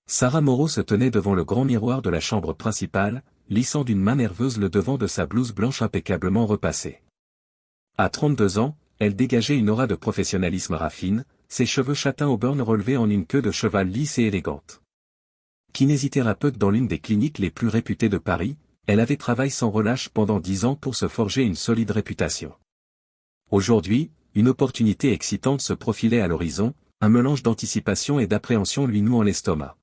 Sarah Moreau se tenait devant le grand miroir de la chambre principale, lissant d'une main nerveuse le devant de sa blouse blanche impeccablement repassée. À 32 ans, elle dégageait une aura de professionnalisme raffine, ses cheveux châtains auburn relevés en une queue de cheval lisse et élégante. Kinésithérapeute dans l'une des cliniques les plus réputées de Paris, elle avait travaillé sans relâche pendant 10 ans pour se forger une solide réputation. Aujourd'hui, une opportunité excitante se profilait à l'horizon, un mélange d'anticipation et d'appréhension lui nouant l'estomac.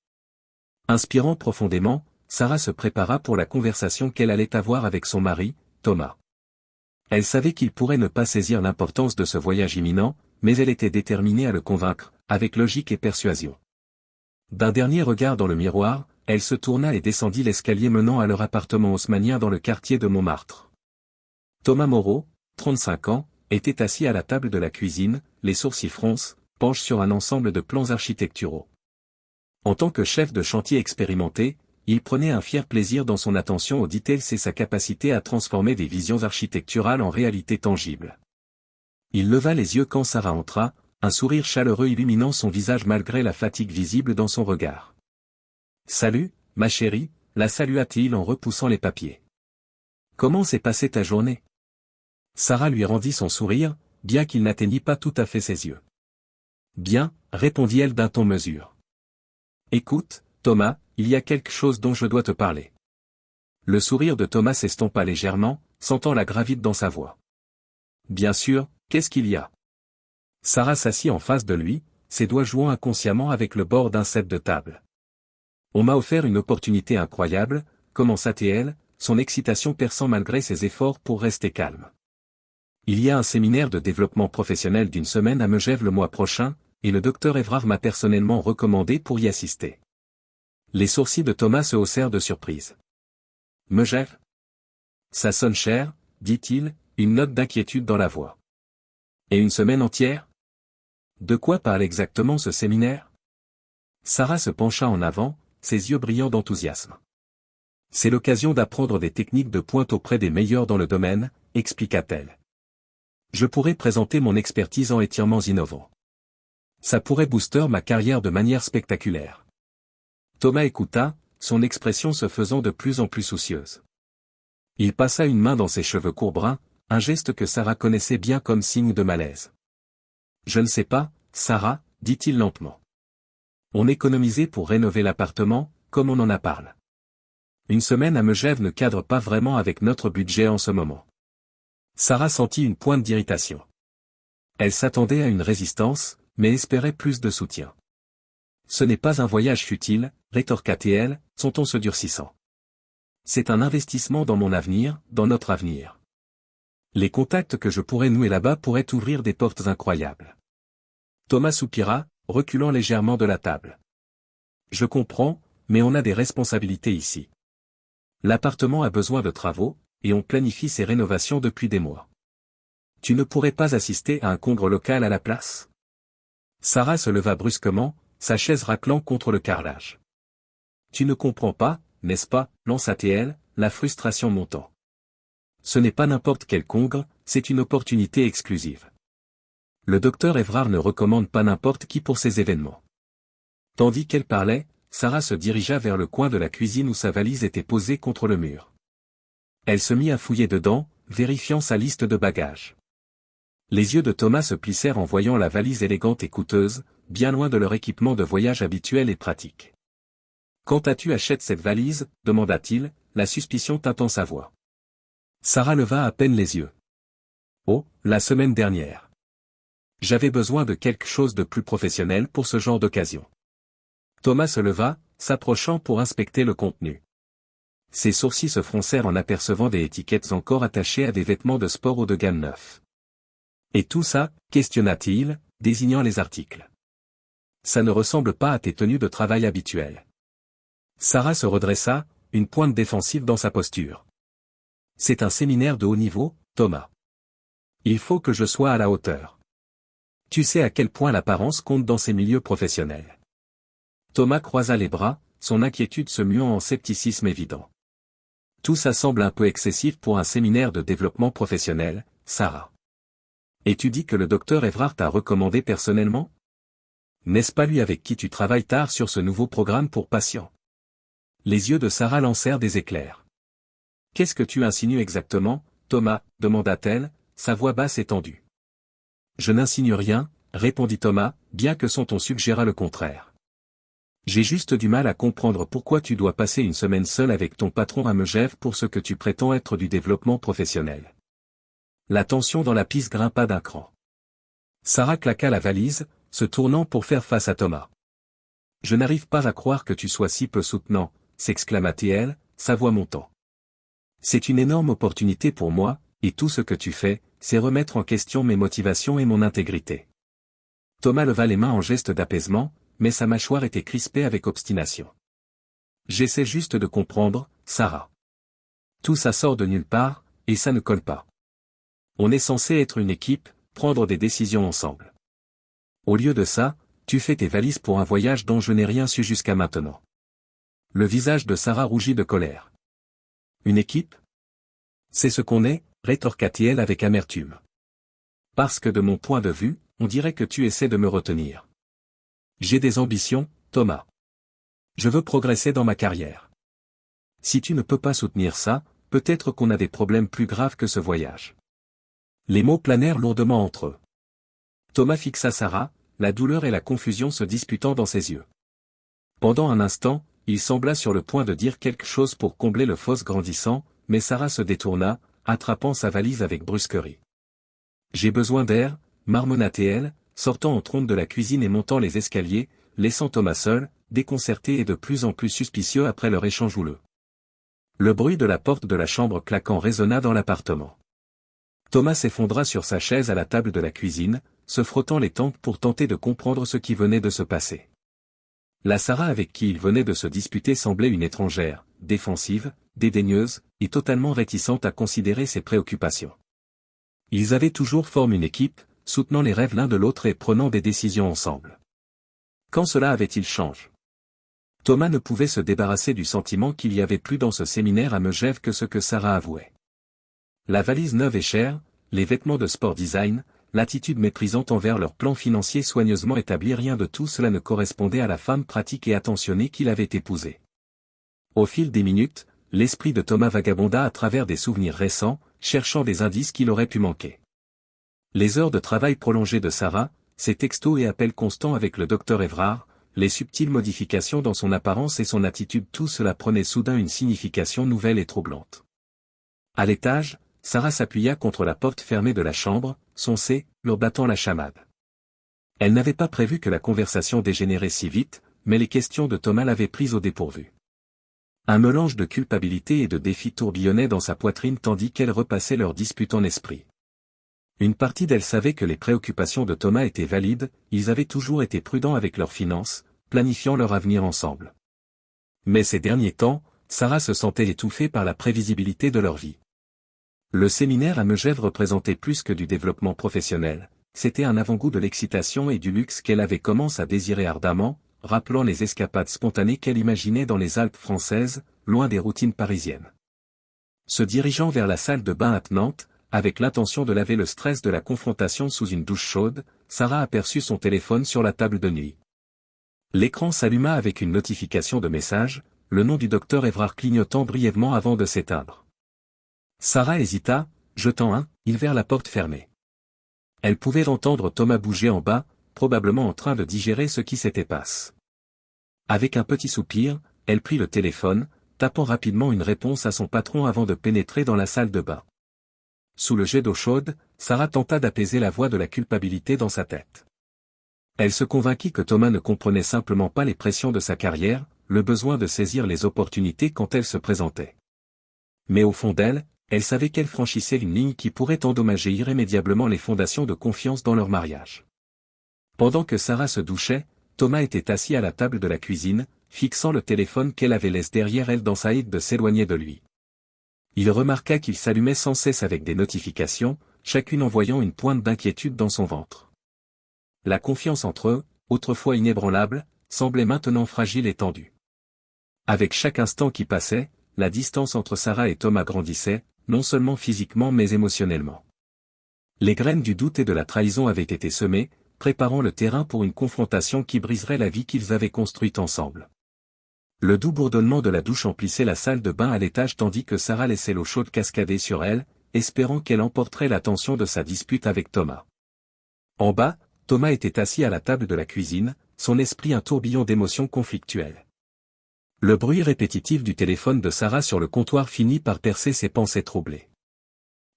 Inspirant profondément, Sarah se prépara pour la conversation qu'elle allait avoir avec son mari, Thomas. Elle savait qu'il pourrait ne pas saisir l'importance de ce voyage imminent, mais elle était déterminée à le convaincre, avec logique et persuasion. D'un dernier regard dans le miroir, elle se tourna et descendit l'escalier menant à leur appartement haussmannien dans le quartier de Montmartre. Thomas Moreau, 35 ans, était assis à la table de la cuisine, les sourcils froncés, penche sur un ensemble de plans architecturaux. En tant que chef de chantier expérimenté, il prenait un fier plaisir dans son attention aux détails et sa capacité à transformer des visions architecturales en réalité tangible. Il leva les yeux quand Sarah entra, un sourire chaleureux illuminant son visage malgré la fatigue visible dans son regard. « Salut, ma chérie », la salua-t-il en repoussant les papiers. « Comment s'est passée ta journée ?» Sarah lui rendit son sourire, bien qu'il n'atteignît pas tout à fait ses yeux. « Bien, » répondit-elle d'un ton mesure. « Écoute, Thomas, il y a quelque chose dont je dois te parler. » Le sourire de Thomas s'estompa légèrement, sentant la gravité dans sa voix. « Bien sûr, qu'est-ce qu'il y a ?» Sarah s'assit en face de lui, ses doigts jouant inconsciemment avec le bord d'un set de table. « On m'a offert une opportunité incroyable, » commença-t-elle, son excitation perçant malgré ses efforts pour rester calme. « Il y a un séminaire de développement professionnel d'une semaine à Megève le mois prochain, et le docteur Évrard m'a personnellement recommandé pour y assister. » Les sourcils de Thomas se haussèrent de surprise. « Megève ? Ça sonne cher, » dit-il, une note d'inquiétude dans la voix. « Et une semaine entière ? De quoi parle exactement ce séminaire ? » Sarah se pencha en avant, ses yeux brillants d'enthousiasme. « C'est l'occasion d'apprendre des techniques de pointe auprès des meilleurs dans le domaine, » expliqua-t-elle. « Je pourrais présenter mon expertise en étirements innovants. Ça pourrait booster ma carrière de manière spectaculaire. » Thomas écouta, son expression se faisant de plus en plus soucieuse. Il passa une main dans ses cheveux courts bruns, un geste que Sarah connaissait bien comme signe de malaise. « Je ne sais pas, Sarah, » dit-il lentement. « On économisait pour rénover l'appartement, comme on en a parlé. Une semaine à Megève ne cadre pas vraiment avec notre budget en ce moment. » Sarah sentit une pointe d'irritation. Elle s'attendait à une résistance, mais espérait plus de soutien. « Ce n'est pas un voyage futile, » rétorqua-t-elle, son ton se durcissant. « C'est un investissement dans mon avenir, dans notre avenir. Les contacts que je pourrais nouer là-bas pourraient ouvrir des portes incroyables. » Thomas soupira, reculant légèrement de la table. « Je comprends, mais on a des responsabilités ici. L'appartement a besoin de travaux, et on planifie ses rénovations depuis des mois. Tu ne pourrais pas assister à un congrès local à la place ? » Sarah se leva brusquement, sa chaise raclant contre le carrelage. « Tu ne comprends pas, n'est-ce pas » lança-t-elle, la frustration montant. « Ce n'est pas n'importe quel congrès, c'est une opportunité exclusive. Le docteur Évrard ne recommande pas n'importe qui pour ces événements. » Tandis qu'elle parlait, Sarah se dirigea vers le coin de la cuisine où sa valise était posée contre le mur. Elle se mit à fouiller dedans, vérifiant sa liste de bagages. Les yeux de Thomas se plissèrent en voyant la valise élégante et coûteuse, bien loin de leur équipement de voyage habituel et pratique. « Quand as-tu acheté cette valise ?» demanda-t-il, la suspicion tintant sa voix. Sarah leva à peine les yeux. « Oh, la semaine dernière. J'avais besoin de quelque chose de plus professionnel pour ce genre d'occasion. » Thomas se leva, s'approchant pour inspecter le contenu. Ses sourcils se froncèrent en apercevant des étiquettes encore attachées à des vêtements de sport haut de gamme neufs. « Et tout ça ?» questionna-t-il, désignant les articles. « Ça ne ressemble pas à tes tenues de travail habituelles. » Sarah se redressa, une pointe défensive dans sa posture. « C'est un séminaire de haut niveau, Thomas. Il faut que je sois à la hauteur. Tu sais à quel point l'apparence compte dans ces milieux professionnels. » Thomas croisa les bras, son inquiétude se muant en scepticisme évident. « Tout ça semble un peu excessif pour un séminaire de développement professionnel, Sarah. Et tu dis que le docteur Évrard t'a recommandé personnellement ? N'est-ce pas lui avec qui tu travailles tard sur ce nouveau programme pour patients? Les yeux de Sarah lancèrent des éclairs. Qu'est-ce que tu insinues exactement, Thomas, demanda-t-elle, sa voix basse et tendue. Je n'insinue rien, répondit Thomas, bien que son ton suggéra le contraire. J'ai juste du mal à comprendre pourquoi tu dois passer une semaine seule avec ton patron à Megève pour ce que tu prétends être du développement professionnel. La tension dans la pièce grimpa d'un cran. Sarah claqua la valise, se tournant pour faire face à Thomas. Je n'arrive pas à croire que tu sois si peu soutenant, s'exclama-t-elle, sa voix montant. C'est une énorme opportunité pour moi, et tout ce que tu fais, c'est remettre en question mes motivations et mon intégrité. Thomas leva les mains en geste d'apaisement, mais sa mâchoire était crispée avec obstination. J'essaie juste de comprendre, Sarah. Tout ça sort de nulle part, et ça ne colle pas. On est censé être une équipe, prendre des décisions ensemble. Au lieu de ça, tu fais tes valises pour un voyage dont je n'ai rien su jusqu'à maintenant. Le visage de Sarah rougit de colère. Une équipe? C'est ce qu'on est, rétorqua-t-elle avec amertume. Parce que de mon point de vue, on dirait que tu essaies de me retenir. J'ai des ambitions, Thomas. Je veux progresser dans ma carrière. Si tu ne peux pas soutenir ça, peut-être qu'on a des problèmes plus graves que ce voyage. Les mots planèrent lourdement entre eux. Thomas fixa Sarah, la douleur et la confusion se disputant dans ses yeux. Pendant un instant, il sembla sur le point de dire quelque chose pour combler le fosse grandissant, mais Sarah se détourna, attrapant sa valise avec brusquerie. J'ai besoin d'air, marmonna-t-elle, sortant en trompe de la cuisine et montant les escaliers, laissant Thomas seul, déconcerté et de plus en plus suspicieux après leur échange houleux. Le bruit de la porte de la chambre claquant résonna dans l'appartement. Thomas s'effondra sur sa chaise à la table de la cuisine, se frottant les tempes pour tenter de comprendre ce qui venait de se passer. La Sarah avec qui il venait de se disputer semblait une étrangère, défensive, dédaigneuse, et totalement réticente à considérer ses préoccupations. Ils avaient toujours formé une équipe, soutenant les rêves l'un de l'autre et prenant des décisions ensemble. Quand cela avait-il changé? Thomas ne pouvait se débarrasser du sentiment qu'il y avait plus dans ce séminaire à Megève que ce que Sarah avouait. La valise neuve et chère, les vêtements de sport design, l'attitude méprisante envers leur plan financier soigneusement établi, rien de tout cela ne correspondait à la femme pratique et attentionnée qu'il avait épousée. Au fil des minutes, l'esprit de Thomas vagabonda à travers des souvenirs récents, cherchant des indices qu'il aurait pu manquer. Les heures de travail prolongées de Sarah, ses textos et appels constants avec le docteur Évrard, les subtiles modifications dans son apparence et son attitude, tout cela prenait soudain une signification nouvelle et troublante. À l'étage, Sarah s'appuya contre la porte fermée de la chambre, son cœur battant la chamade. Elle n'avait pas prévu que la conversation dégénérait si vite, mais les questions de Thomas l'avaient prise au dépourvu. Un mélange de culpabilité et de défi tourbillonnait dans sa poitrine tandis qu'elle repassait leur dispute en esprit. Une partie d'elle savait que les préoccupations de Thomas étaient valides, ils avaient toujours été prudents avec leurs finances, planifiant leur avenir ensemble. Mais ces derniers temps, Sarah se sentait étouffée par la prévisibilité de leur vie. Le séminaire à Megève représentait plus que du développement professionnel, c'était un avant-goût de l'excitation et du luxe qu'elle avait commencé à désirer ardemment, rappelant les escapades spontanées qu'elle imaginait dans les Alpes françaises, loin des routines parisiennes. Se dirigeant vers la salle de bain attenante, avec l'intention de laver le stress de la confrontation sous une douche chaude, Sarah aperçut son téléphone sur la table de nuit. L'écran s'alluma avec une notification de message, le nom du docteur Évrard clignotant brièvement avant de s'éteindre. Sarah hésita, jetant un « il » vers la porte fermée. Elle pouvait entendre Thomas bouger en bas, probablement en train de digérer ce qui s'était passé. Avec un petit soupir, elle prit le téléphone, tapant rapidement une réponse à son patron avant de pénétrer dans la salle de bain. Sous le jet d'eau chaude, Sarah tenta d'apaiser la voix de la culpabilité dans sa tête. Elle se convainquit que Thomas ne comprenait simplement pas les pressions de sa carrière, le besoin de saisir les opportunités quand elles se présentaient. Mais au fond d'elle, elle savait qu'elle franchissait une ligne qui pourrait endommager irrémédiablement les fondations de confiance dans leur mariage. Pendant que Sarah se douchait, Thomas était assis à la table de la cuisine, fixant le téléphone qu'elle avait laissé derrière elle dans sa hâte de s'éloigner de lui. Il remarqua qu'il s'allumait sans cesse avec des notifications, chacune envoyant une pointe d'inquiétude dans son ventre. La confiance entre eux, autrefois inébranlable, semblait maintenant fragile et tendue. Avec chaque instant qui passait, la distance entre Sarah et Thomas grandissait, non seulement physiquement mais émotionnellement. Les graines du doute et de la trahison avaient été semées, préparant le terrain pour une confrontation qui briserait la vie qu'ils avaient construite ensemble. Le doux bourdonnement de la douche emplissait la salle de bain à l'étage tandis que Sarah laissait l'eau chaude cascader sur elle, espérant qu'elle emporterait l'attention de sa dispute avec Thomas. En bas, Thomas était assis à la table de la cuisine, son esprit un tourbillon d'émotions conflictuelles. Le bruit répétitif du téléphone de Sarah sur le comptoir finit par percer ses pensées troublées.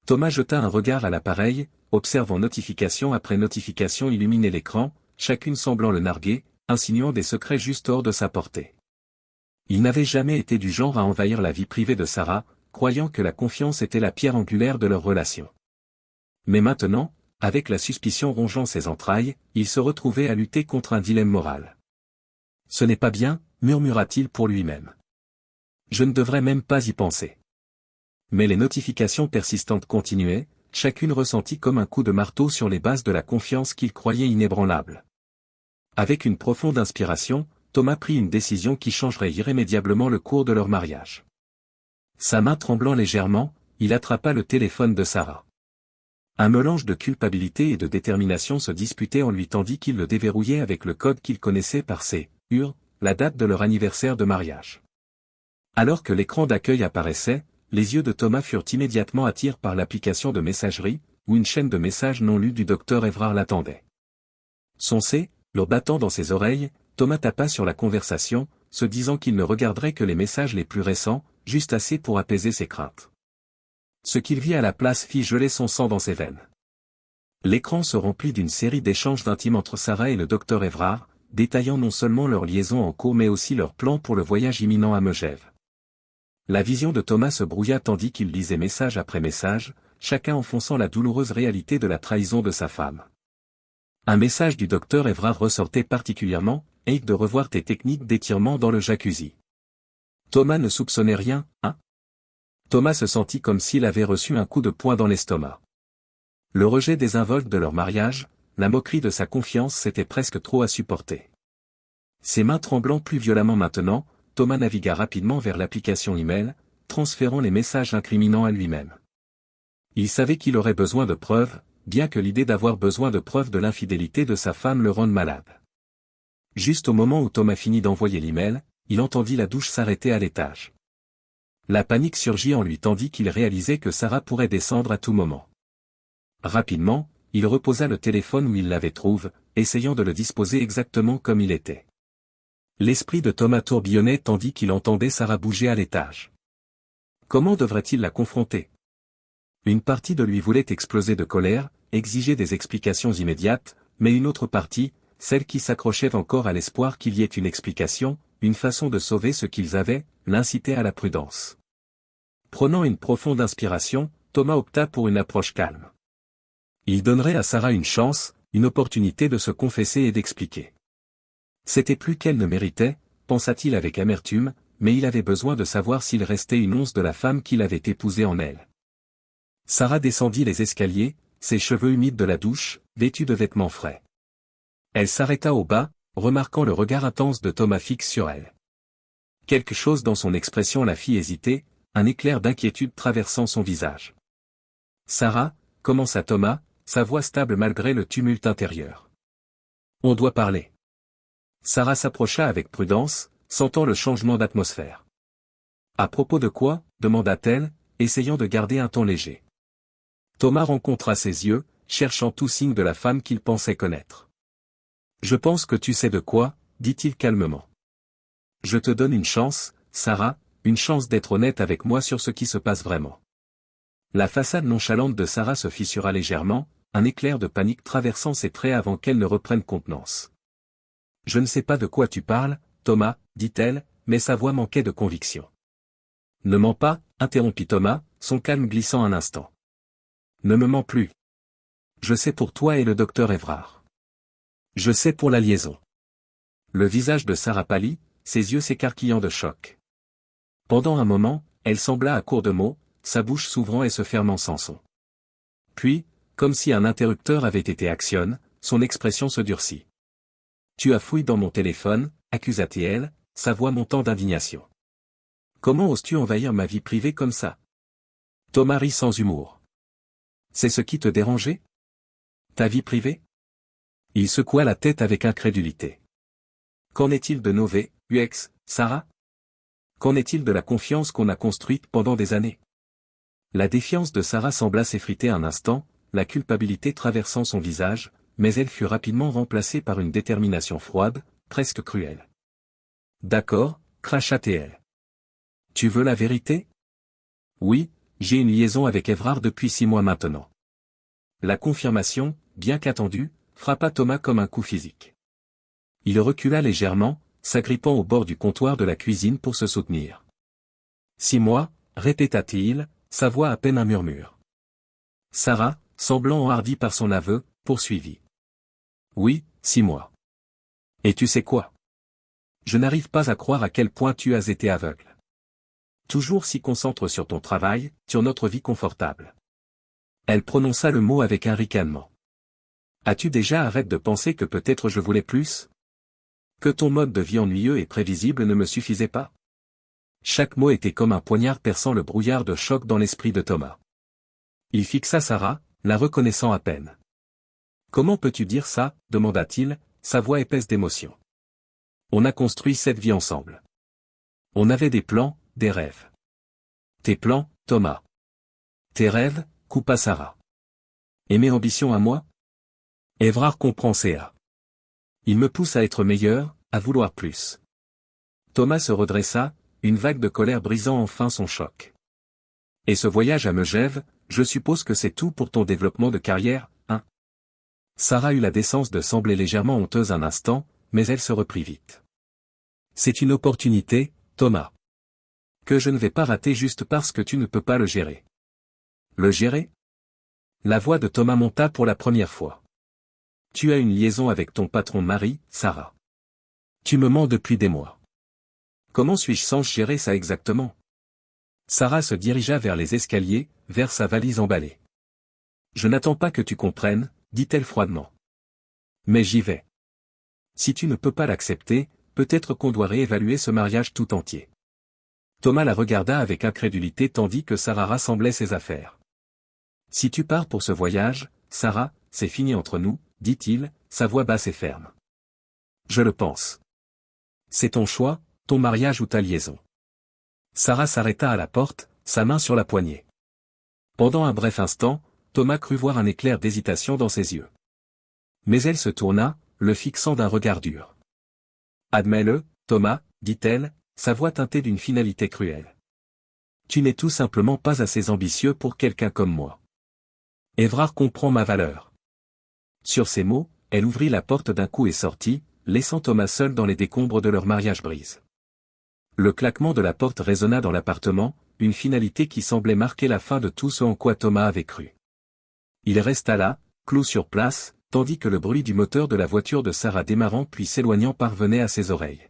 Thomas jeta un regard à l'appareil, observant notification après notification illuminer l'écran, chacune semblant le narguer, insinuant des secrets juste hors de sa portée. Il n'avait jamais été du genre à envahir la vie privée de Sarah, croyant que la confiance était la pierre angulaire de leur relation. Mais maintenant, avec la suspicion rongeant ses entrailles, il se retrouvait à lutter contre un dilemme moral. « Ce n'est pas bien », murmura-t-il pour lui-même. « Je ne devrais même pas y penser. » Mais les notifications persistantes continuaient, chacune ressentie comme un coup de marteau sur les bases de la confiance qu'il croyait inébranlable. Avec une profonde inspiration, Thomas prit une décision qui changerait irrémédiablement le cours de leur mariage. Sa main tremblant légèrement, il attrapa le téléphone de Sarah. Un mélange de culpabilité et de détermination se disputait en lui tandis qu'il le déverrouillait avec le code qu'il connaissait par ses la date de leur anniversaire de mariage. Alors que l'écran d'accueil apparaissait, les yeux de Thomas furent immédiatement attirés par l'application de messagerie, où une chaîne de messages non lus du docteur Evrard l'attendait. Soncé, le battant dans ses oreilles, Thomas tapa sur la conversation, se disant qu'il ne regarderait que les messages les plus récents, juste assez pour apaiser ses craintes. Ce qu'il vit à la place fit geler son sang dans ses veines. L'écran se remplit d'une série d'échanges intimes entre Sarah et le docteur Evrard, détaillant non seulement leur liaison en cours mais aussi leur plan pour le voyage imminent à Megève. La vision de Thomas se brouilla tandis qu'il lisait message après message, chacun enfonçant la douloureuse réalité de la trahison de sa femme. Un message du docteur Evrard ressortait particulièrement, « Hâte de revoir tes techniques d'étirement dans le jacuzzi. » Thomas ne soupçonnait rien, hein? Thomas se sentit comme s'il avait reçu un coup de poing dans l'estomac. Le rejet désinvolte de leur mariage, la moquerie de sa confiance c'était presque trop à supporter. Ses mains tremblant plus violemment maintenant, Thomas navigua rapidement vers l'application email, transférant les messages incriminants à lui-même. Il savait qu'il aurait besoin de preuves, bien que l'idée d'avoir besoin de preuves de l'infidélité de sa femme le rende malade. Juste au moment où Thomas finit d'envoyer l'email, il entendit la douche s'arrêter à l'étage. La panique surgit en lui tandis qu'il réalisait que Sarah pourrait descendre à tout moment. Rapidement, il reposa le téléphone où il l'avait trouvé, essayant de le disposer exactement comme il était. L'esprit de Thomas tourbillonnait tandis qu'il entendait Sarah bouger à l'étage. Comment devrait-il la confronter? Une partie de lui voulait exploser de colère, exiger des explications immédiates, mais une autre partie, celle qui s'accrochait encore à l'espoir qu'il y ait une explication, une façon de sauver ce qu'ils avaient, l'incitait à la prudence. Prenant une profonde inspiration, Thomas opta pour une approche calme. Il donnerait à Sarah une chance, une opportunité de se confesser et d'expliquer. C'était plus qu'elle ne méritait, pensa-t-il avec amertume, mais il avait besoin de savoir s'il restait une once de la femme qu'il avait épousée en elle. Sarah descendit les escaliers, ses cheveux humides de la douche, vêtus de vêtements frais. Elle s'arrêta au bas, remarquant le regard intense de Thomas fixe sur elle. Quelque chose dans son expression la fit hésiter, un éclair d'inquiétude traversant son visage. « Sarah » commença Thomas, sa voix stable malgré le tumulte intérieur. « On doit parler. » Sarah s'approcha avec prudence, sentant le changement d'atmosphère. « À propos de quoi ?» demanda-t-elle, essayant de garder un ton léger. Thomas rencontra ses yeux, cherchant tout signe de la femme qu'il pensait connaître. « Je pense que tu sais de quoi, » dit-il calmement. « Je te donne une chance, Sarah, une chance d'être honnête avec moi sur ce qui se passe vraiment. » La façade nonchalante de Sarah se fissura légèrement, un éclair de panique traversant ses traits avant qu'elle ne reprenne contenance. « Je ne sais pas de quoi tu parles, Thomas, dit-elle, mais sa voix manquait de conviction. « Ne mens pas, interrompit Thomas, son calme glissant un instant. « Ne me mens plus. Je sais pour toi et le docteur Evrard. Je sais pour la liaison. » Le visage de Sarah pâlit, ses yeux s'écarquillant de choc. Pendant un moment, elle sembla à court de mots, sa bouche s'ouvrant et se fermant sans son. Puis, comme si un interrupteur avait été actionné, son expression se durcit. « Tu as fouillé dans mon téléphone, accusa-t-elle, sa voix montant d'indignation. « Comment oses-tu envahir ma vie privée comme ça ?» Thomas rit sans humour. « C'est ce qui te dérangeait ? Ta vie privée ? Il secoua la tête avec incrédulité. Qu'en est-il de nos UX, Sarah? Qu'en est-il de la confiance qu'on a construite pendant des années? La défiance de Sarah sembla s'effriter un instant, la culpabilité traversant son visage, mais elle fut rapidement remplacée par une détermination froide, presque cruelle. D'accord, cracha-t-elle. Tu veux la vérité? Oui, j'ai une liaison avec Évrard depuis 6 mois maintenant. La confirmation, bien qu'attendue, frappa Thomas comme un coup physique. Il recula légèrement, s'agrippant au bord du comptoir de la cuisine pour se soutenir. 6 mois, répéta-t-il, sa voix à peine un murmure. Sarah, semblant enhardie par son aveu, poursuivit. Oui, 6 mois. Et tu sais quoi? Je n'arrive pas à croire à quel point tu as été aveugle. Toujours si concentre sur ton travail, sur notre vie confortable. Elle prononça le mot avec un ricanement. As-tu déjà arrêté de penser que peut-être je voulais plus? Que ton mode de vie ennuyeux et prévisible ne me suffisait pas? Chaque mot était comme un poignard perçant le brouillard de choc dans l'esprit de Thomas. Il fixa Sarah, la reconnaissant à peine. Comment peux-tu dire ça? Demanda-t-il, sa voix épaisse d'émotion. On a construit cette vie ensemble. On avait des plans, des rêves. Tes plans, Thomas. Tes rêves, coupa Sarah. Et mes ambitions à moi? Évrard comprend CA. Il me pousse à être meilleur, à vouloir plus. Thomas se redressa, une vague de colère brisant enfin son choc. Et ce voyage à Megève, je suppose que c'est tout pour ton développement de carrière, hein? Sarah eut la décence de sembler légèrement honteuse un instant, mais elle se reprit vite. C'est une opportunité, Thomas. Que je ne vais pas rater juste parce que tu ne peux pas le gérer. Le gérer? La voix de Thomas monta pour la première fois. Tu as une liaison avec ton patron de mari, Sarah. Tu me mens depuis des mois. Comment suis-je censé gérer ça exactement? Sarah se dirigea vers les escaliers, vers sa valise emballée. Je n'attends pas que tu comprennes, dit-elle froidement. Mais j'y vais. Si tu ne peux pas l'accepter, peut-être qu'on doit réévaluer ce mariage tout entier. Thomas la regarda avec incrédulité tandis que Sarah rassemblait ses affaires. Si tu pars pour ce voyage, Sarah, c'est fini entre nous, dit-il, sa voix basse et ferme. Je le pense. C'est ton choix, ton mariage ou ta liaison. Sarah s'arrêta à la porte, sa main sur la poignée. Pendant un bref instant, Thomas crut voir un éclair d'hésitation dans ses yeux. Mais elle se tourna, le fixant d'un regard dur. Admets-le, Thomas, dit-elle, sa voix teintée d'une finalité cruelle. Tu n'es tout simplement pas assez ambitieux pour quelqu'un comme moi. Évrard comprend ma valeur. Sur ces mots, elle ouvrit la porte d'un coup et sortit, laissant Thomas seul dans les décombres de leur mariage brise. Le claquement de la porte résonna dans l'appartement, une finalité qui semblait marquer la fin de tout ce en quoi Thomas avait cru. Il resta là, clos sur place, tandis que le bruit du moteur de la voiture de Sarah démarrant puis s'éloignant parvenait à ses oreilles.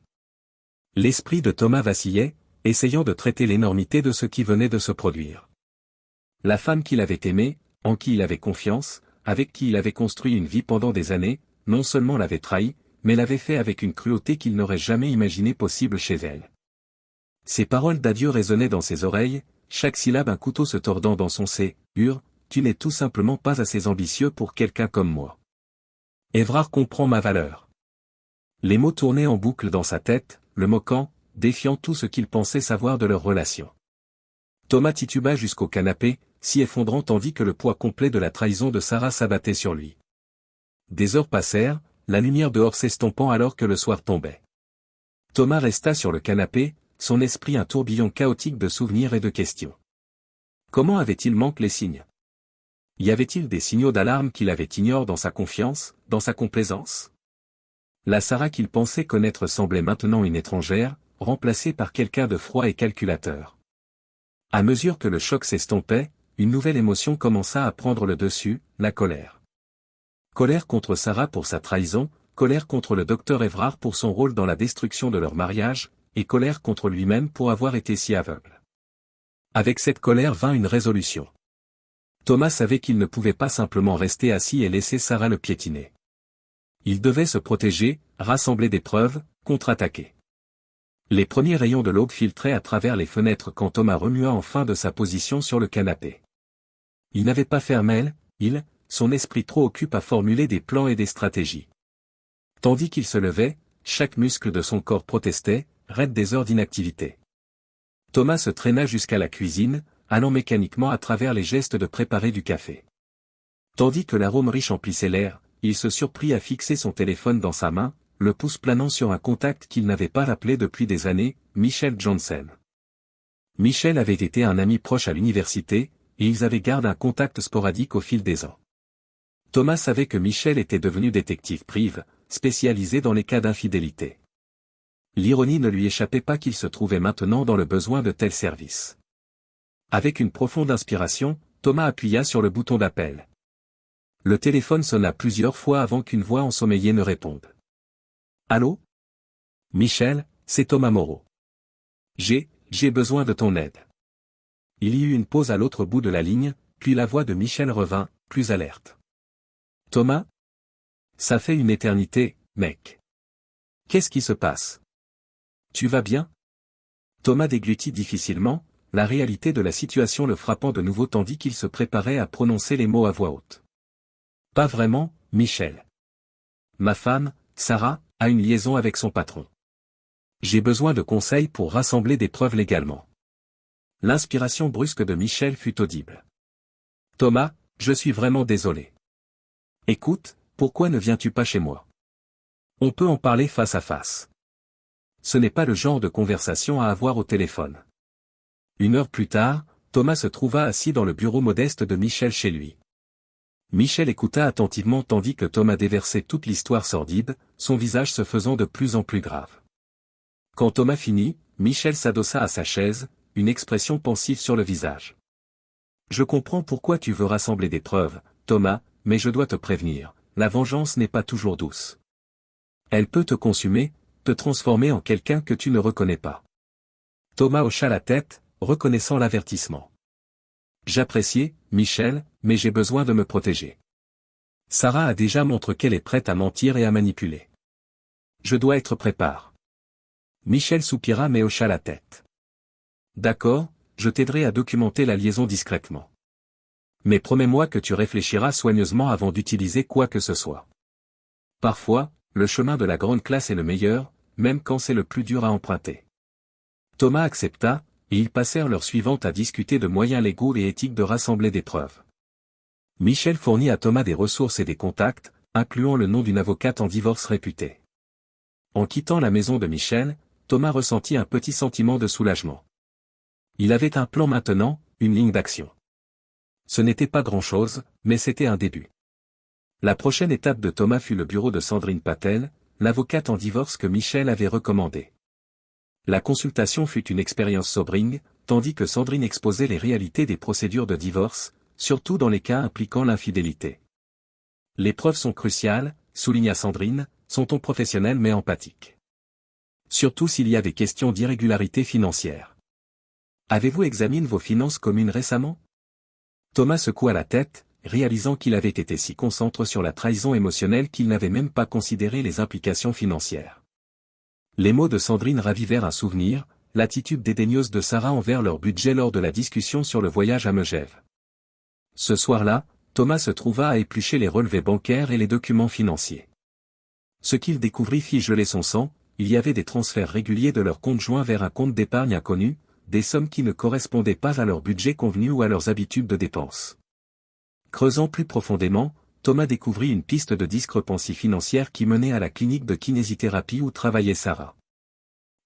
L'esprit de Thomas vacillait, essayant de traiter l'énormité de ce qui venait de se produire. La femme qu'il avait aimée, en qui il avait confiance, avec qui il avait construit une vie pendant des années, non seulement l'avait trahi, mais l'avait fait avec une cruauté qu'il n'aurait jamais imaginé possible chez elle. Ces paroles d'adieu résonnaient dans ses oreilles, chaque syllabe un couteau se tordant dans son cœur, tu n'es tout simplement pas assez ambitieux pour quelqu'un comme moi. Évrard comprend ma valeur. Les mots tournaient en boucle dans sa tête, le moquant, défiant tout ce qu'il pensait savoir de leur relation. Thomas tituba jusqu'au canapé, s'y effondrant tandis que le poids complet de la trahison de Sarah s'abattait sur lui. Des heures passèrent, la lumière dehors s'estompant alors que le soir tombait. Thomas resta sur le canapé, son esprit un tourbillon chaotique de souvenirs et de questions. Comment avait-il manqué les signes? Y avait-il des signaux d'alarme qu'il avait ignorés dans sa confiance, dans sa complaisance? La Sarah qu'il pensait connaître semblait maintenant une étrangère, remplacée par quelqu'un de froid et calculateur. À mesure que le choc s'estompait, une nouvelle émotion commença à prendre le dessus, la colère. Colère contre Sarah pour sa trahison, colère contre le docteur Évrard pour son rôle dans la destruction de leur mariage, et colère contre lui-même pour avoir été si aveugle. Avec cette colère vint une résolution. Thomas savait qu'il ne pouvait pas simplement rester assis et laisser Sarah le piétiner. Il devait se protéger, rassembler des preuves, contre-attaquer. Les premiers rayons de l'aube filtraient à travers les fenêtres quand Thomas remua enfin de sa position sur le canapé. Il n'avait pas fermé, son esprit trop occupé à formuler des plans et des stratégies. Tandis qu'il se levait, chaque muscle de son corps protestait, raide des heures d'inactivité. Thomas se traîna jusqu'à la cuisine, allant mécaniquement à travers les gestes de préparer du café. Tandis que l'arôme riche emplissait l'air, il se surprit à fixer son téléphone dans sa main, le pouce planant sur un contact qu'il n'avait pas rappelé depuis des années, Michel Johnson. Michel avait été un ami proche à l'université, et ils avaient gardé un contact sporadique au fil des ans. Thomas savait que Michel était devenu détective privé, spécialisé dans les cas d'infidélité. L'ironie ne lui échappait pas qu'il se trouvait maintenant dans le besoin de tels services. Avec une profonde inspiration, Thomas appuya sur le bouton d'appel. Le téléphone sonna plusieurs fois avant qu'une voix ensommeillée ne réponde. « Allô ? Michel, c'est Thomas Moreau. J'ai besoin de ton aide. » Il y eut une pause à l'autre bout de la ligne, puis la voix de Michel revint, plus alerte. « Thomas ? Ça fait une éternité, mec. Qu'est-ce qui se passe ? Tu vas bien ? » Thomas déglutit difficilement, la réalité de la situation le frappant de nouveau tandis qu'il se préparait à prononcer les mots à voix haute. « Pas vraiment, Michel. Ma femme, Sarah, a une liaison avec son patron. J'ai besoin de conseils pour rassembler des preuves légalement. » L'inspiration brusque de Michel fut audible. « Thomas, je suis vraiment désolé. Écoute, pourquoi ne viens-tu pas chez moi ? On peut en parler face à face. Ce n'est pas le genre de conversation à avoir au téléphone. » Une heure plus tard, Thomas se trouva assis dans le bureau modeste de Michel chez lui. Michel écouta attentivement tandis que Thomas déversait toute l'histoire sordide, son visage se faisant de plus en plus grave. Quand Thomas finit, Michel s'adossa à sa chaise, une expression pensive sur le visage. « Je comprends pourquoi tu veux rassembler des preuves, Thomas, mais je dois te prévenir, la vengeance n'est pas toujours douce. Elle peut te consumer, te transformer en quelqu'un que tu ne reconnais pas. » Thomas hocha la tête, reconnaissant l'avertissement. « J'apprécie, Michel, mais j'ai besoin de me protéger. Sarah a déjà montré qu'elle est prête à mentir et à manipuler. Je dois être préparé. » Michel soupira mais hocha la tête. « D'accord, je t'aiderai à documenter la liaison discrètement. Mais promets-moi que tu réfléchiras soigneusement avant d'utiliser quoi que ce soit. Parfois, le chemin de la grande classe est le meilleur, même quand c'est le plus dur à emprunter. » Thomas accepta, et ils passèrent l'heure suivante à discuter de moyens légaux et éthiques de rassembler des preuves. Michel fournit à Thomas des ressources et des contacts, incluant le nom d'une avocate en divorce réputée. En quittant la maison de Michel, Thomas ressentit un petit sentiment de soulagement. Il avait un plan maintenant, une ligne d'action. Ce n'était pas grand-chose, mais c'était un début. La prochaine étape de Thomas fut le bureau de Sandrine Patel, l'avocate en divorce que Michel avait recommandée. La consultation fut une expérience sobring, tandis que Sandrine exposait les réalités des procédures de divorce, surtout dans les cas impliquant l'infidélité. « Les preuves sont cruciales, » souligna Sandrine, son ton professionnel mais empathique. « Surtout s'il y a des questions d'irrégularité financière. Avez-vous examiné vos finances communes récemment ? » Thomas secoua la tête, réalisant qu'il avait été si concentré sur la trahison émotionnelle qu'il n'avait même pas considéré les implications financières. Les mots de Sandrine ravivèrent un souvenir, l'attitude dédaigneuse de Sarah envers leur budget lors de la discussion sur le voyage à Megève. Ce soir-là, Thomas se trouva à éplucher les relevés bancaires et les documents financiers. Ce qu'il découvrit fit geler son sang, il y avait des transferts réguliers de leur compte joint vers un compte d'épargne inconnu, des sommes qui ne correspondaient pas à leur budget convenu ou à leurs habitudes de dépenses. Creusant plus profondément, Thomas découvrit une piste de discrepancie financière qui menait à la clinique de kinésithérapie où travaillait Sarah.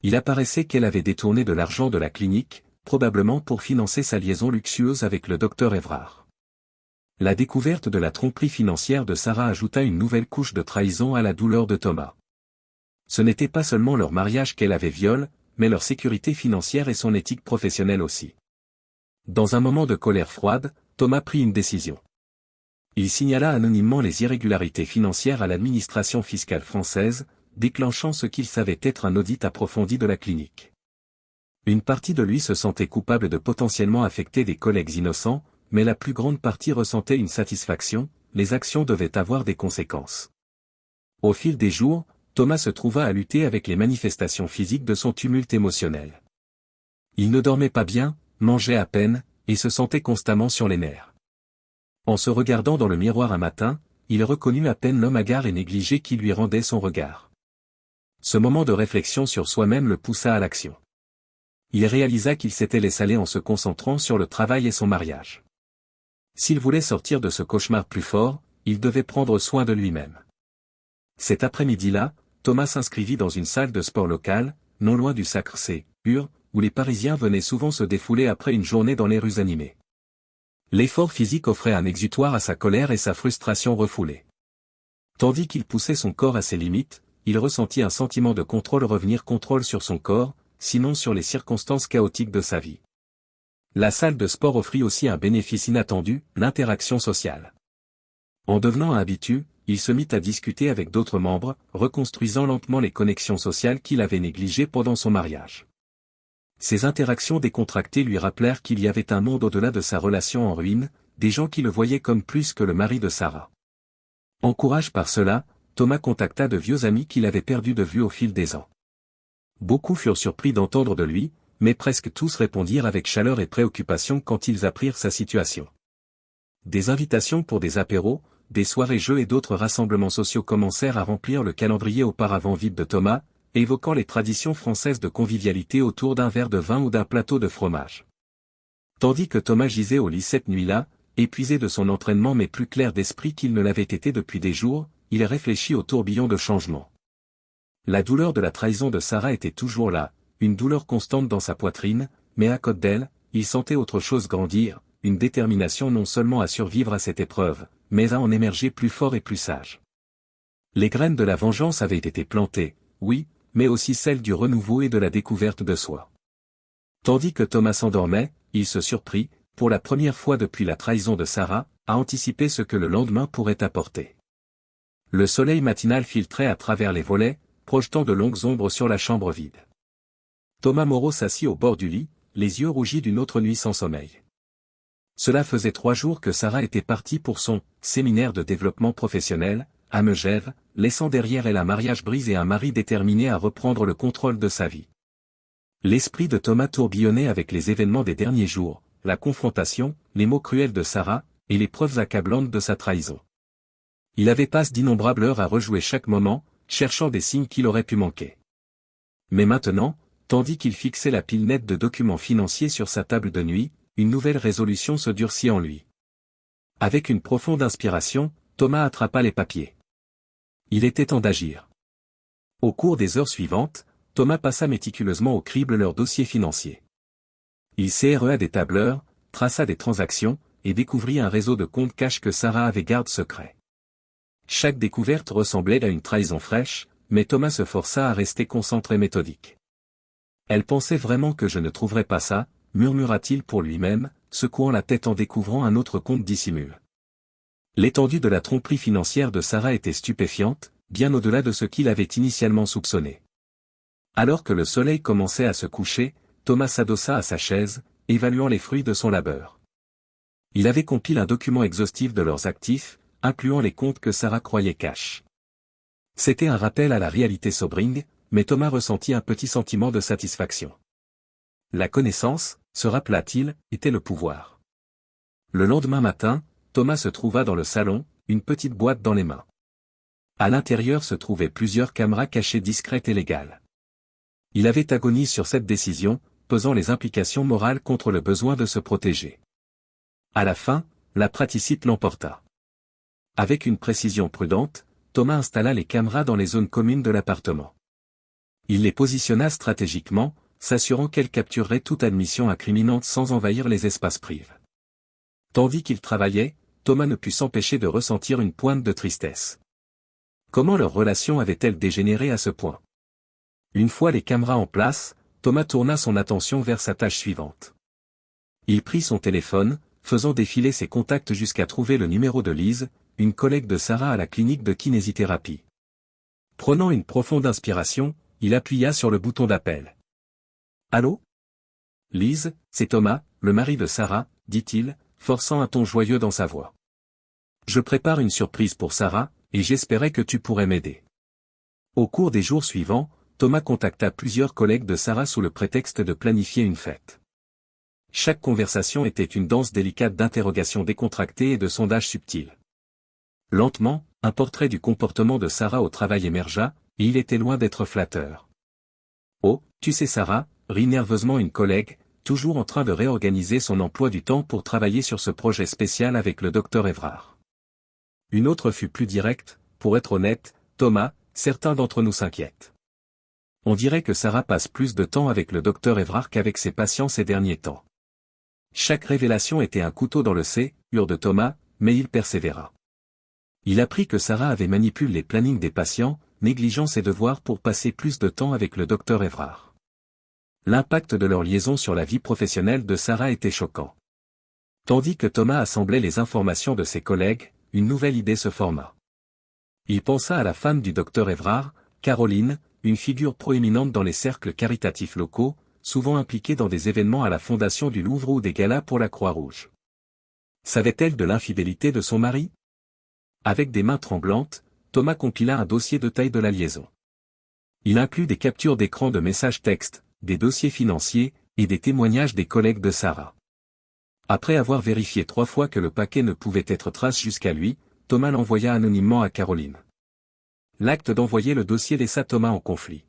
Il apparaissait qu'elle avait détourné de l'argent de la clinique, probablement pour financer sa liaison luxueuse avec le docteur Évrard. La découverte de la tromperie financière de Sarah ajouta une nouvelle couche de trahison à la douleur de Thomas. Ce n'était pas seulement leur mariage qu'elle avait violé, mais leur sécurité financière et son éthique professionnelle aussi. Dans un moment de colère froide, Thomas prit une décision. Il signala anonymement les irrégularités financières à l'administration fiscale française, déclenchant ce qu'il savait être un audit approfondi de la clinique. Une partie de lui se sentait coupable de potentiellement affecter des collègues innocents, mais la plus grande partie ressentait une satisfaction, les actions devaient avoir des conséquences. Au fil des jours, Thomas se trouva à lutter avec les manifestations physiques de son tumulte émotionnel. Il ne dormait pas bien, mangeait à peine, et se sentait constamment sur les nerfs. En se regardant dans le miroir un matin, il reconnut à peine l'homme hagard et négligé qui lui rendait son regard. Ce moment de réflexion sur soi-même le poussa à l'action. Il réalisa qu'il s'était laissé aller en se concentrant sur le travail et son mariage. S'il voulait sortir de ce cauchemar plus fort, il devait prendre soin de lui-même. Cet après-midi-là, Thomas s'inscrivit dans une salle de sport locale, non loin du Sacré-Cœur, où les Parisiens venaient souvent se défouler après une journée dans les rues animées. L'effort physique offrait un exutoire à sa colère et sa frustration refoulée. Tandis qu'il poussait son corps à ses limites, il ressentit un sentiment de contrôle sur son corps, sinon sur les circonstances chaotiques de sa vie. La salle de sport offrit aussi un bénéfice inattendu, l'interaction sociale. En devenant un habitu, il se mit à discuter avec d'autres membres, reconstruisant lentement les connexions sociales qu'il avait négligées pendant son mariage. Ces interactions décontractées lui rappelèrent qu'il y avait un monde au-delà de sa relation en ruine, des gens qui le voyaient comme plus que le mari de Sarah. Encouragé par cela, Thomas contacta de vieux amis qu'il avait perdus de vue au fil des ans. Beaucoup furent surpris d'entendre de lui, mais presque tous répondirent avec chaleur et préoccupation quand ils apprirent sa situation. Des invitations pour des apéros, des soirées-jeux et d'autres rassemblements sociaux commencèrent à remplir le calendrier auparavant vide de Thomas, évoquant les traditions françaises de convivialité autour d'un verre de vin ou d'un plateau de fromage. Tandis que Thomas gisait au lit cette nuit-là, épuisé de son entraînement mais plus clair d'esprit qu'il ne l'avait été depuis des jours, il réfléchit au tourbillon de changement. La douleur de la trahison de Sarah était toujours là, une douleur constante dans sa poitrine, mais à côté d'elle, il sentait autre chose grandir, une détermination non seulement à survivre à cette épreuve, mais à en émerger plus fort et plus sage. Les graines de la vengeance avaient été plantées, oui, mais aussi celles du renouveau et de la découverte de soi. Tandis que Thomas s'endormait, il se surprit, pour la première fois depuis la trahison de Sarah, à anticiper ce que le lendemain pourrait apporter. Le soleil matinal filtrait à travers les volets, projetant de longues ombres sur la chambre vide. Thomas Moreau s'assit au bord du lit, les yeux rougis d'une autre nuit sans sommeil. Cela faisait 3 jours que Sarah était partie pour son « séminaire de développement professionnel » à Megève, laissant derrière elle un mariage brisé et un mari déterminé à reprendre le contrôle de sa vie. L'esprit de Thomas tourbillonnait avec les événements des derniers jours, la confrontation, les mots cruels de Sarah, et les preuves accablantes de sa trahison. Il avait passé d'innombrables heures à rejouer chaque moment, cherchant des signes qu'il aurait pu manquer. Mais maintenant, tandis qu'il fixait la pile nette de documents financiers sur sa table de nuit, une nouvelle résolution se durcit en lui. Avec une profonde inspiration, Thomas attrapa les papiers. Il était temps d'agir. Au cours des heures suivantes, Thomas passa méticuleusement au crible leurs dossiers financiers. Il CREA des tableurs, traça des transactions, et découvrit un réseau de comptes cash que Sarah avait garde secret. Chaque découverte ressemblait à une trahison fraîche, mais Thomas se força à rester concentré et méthodique. Elle pensait vraiment que je ne trouverais pas ça, murmura-t-il pour lui-même, secouant la tête en découvrant un autre compte dissimule. L'étendue de la tromperie financière de Sarah était stupéfiante, bien au-delà de ce qu'il avait initialement soupçonné. Alors que le soleil commençait à se coucher, Thomas s'adossa à sa chaise, évaluant les fruits de son labeur. Il avait compilé un document exhaustif de leurs actifs, incluant les comptes que Sarah croyait cash. C'était un rappel à la réalité sobring, mais Thomas ressentit un petit sentiment de satisfaction. La connaissance, se rappela-t-il, était le pouvoir. Le lendemain matin, Thomas se trouva dans le salon, une petite boîte dans les mains. À l'intérieur se trouvaient plusieurs caméras cachées discrètes et légales. Il avait agonisé sur cette décision, pesant les implications morales contre le besoin de se protéger. À la fin, la praticité l'emporta. Avec une précision prudente, Thomas installa les caméras dans les zones communes de l'appartement. Il les positionna stratégiquement, s'assurant qu'elles captureraient toute admission incriminante sans envahir les espaces privés. Tandis qu'il travaillait, Thomas ne put s'empêcher de ressentir une pointe de tristesse. Comment leur relation avait-elle dégénéré à ce point? Une fois les caméras en place, Thomas tourna son attention vers sa tâche suivante. Il prit son téléphone, faisant défiler ses contacts jusqu'à trouver le numéro de Lise, une collègue de Sarah à la clinique de kinésithérapie. Prenant une profonde inspiration, il appuya sur le bouton d'appel. « Allô ? Lise, c'est Thomas, le mari de Sarah, dit-il, forçant un ton joyeux dans sa voix. Je prépare une surprise pour Sarah, et j'espérais que tu pourrais m'aider. » Au cours des jours suivants, Thomas contacta plusieurs collègues de Sarah sous le prétexte de planifier une fête. Chaque conversation était une danse délicate d'interrogations décontractées et de sondages subtils. Lentement, un portrait du comportement de Sarah au travail émergea, et il était loin d'être flatteur. Oh, tu sais Sarah, rit nerveusement une collègue, toujours en train de réorganiser son emploi du temps pour travailler sur ce projet spécial avec le docteur Évrard. Une autre fut plus directe, pour être honnête, Thomas, certains d'entre nous s'inquiètent. On dirait que Sarah passe plus de temps avec le docteur Évrard qu'avec ses patients ces derniers temps. Chaque révélation était un couteau dans le de Thomas, mais il persévéra. Il apprit que Sarah avait manipulé les plannings des patients, négligeant ses devoirs pour passer plus de temps avec le docteur Évrard. L'impact de leur liaison sur la vie professionnelle de Sarah était choquant. Tandis que Thomas assemblait les informations de ses collègues, une nouvelle idée se forma. Il pensa à la femme du docteur Évrard, Caroline, une figure proéminente dans les cercles caritatifs locaux, souvent impliquée dans des événements à la Fondation du Louvre ou des galas pour la Croix-Rouge. Savait-elle de l'infidélité de son mari? Avec des mains tremblantes, Thomas compila un dossier de taille de la liaison. Il inclut des captures d'écran de messages textes, des dossiers financiers, et des témoignages des collègues de Sarah. Après avoir vérifié 3 fois que le paquet ne pouvait être tracé jusqu'à lui, Thomas l'envoya anonymement à Caroline. L'acte d'envoyer le dossier laissa Thomas en conflit.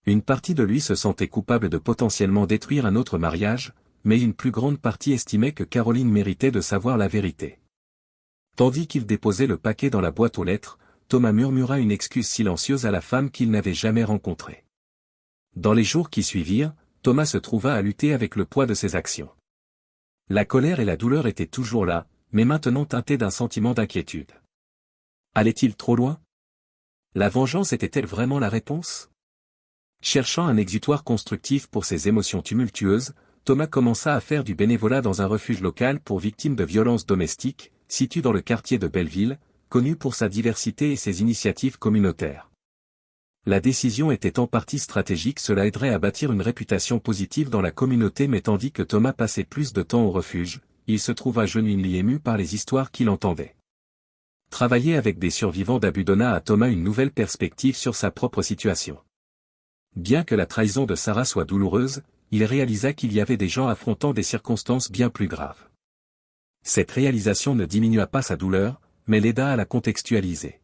Une partie de lui se sentait coupable de potentiellement détruire un autre mariage, mais une plus grande partie estimait que Caroline méritait de savoir la vérité. Tandis qu'il déposait le paquet dans la boîte aux lettres, Thomas murmura une excuse silencieuse à la femme qu'il n'avait jamais rencontrée. Dans les jours qui suivirent, Thomas se trouva à lutter avec le poids de ses actions. La colère et la douleur étaient toujours là, mais maintenant teintées d'un sentiment d'inquiétude. Allait-il trop loin? La vengeance était-elle vraiment la réponse? Cherchant un exutoire constructif pour ses émotions tumultueuses, Thomas commença à faire du bénévolat dans un refuge local pour victimes de violences domestiques, situé dans le quartier de Belleville, connu pour sa diversité et ses initiatives communautaires. La décision était en partie stratégique, cela aiderait à bâtir une réputation positive dans la communauté, mais tandis que Thomas passait plus de temps au refuge, il se trouva genuinement ému par les histoires qu'il entendait. Travailler avec des survivants d'abus donna à Thomas une nouvelle perspective sur sa propre situation. Bien que la trahison de Sarah soit douloureuse, il réalisa qu'il y avait des gens affrontant des circonstances bien plus graves. Cette réalisation ne diminua pas sa douleur, mais l'aida à la contextualiser.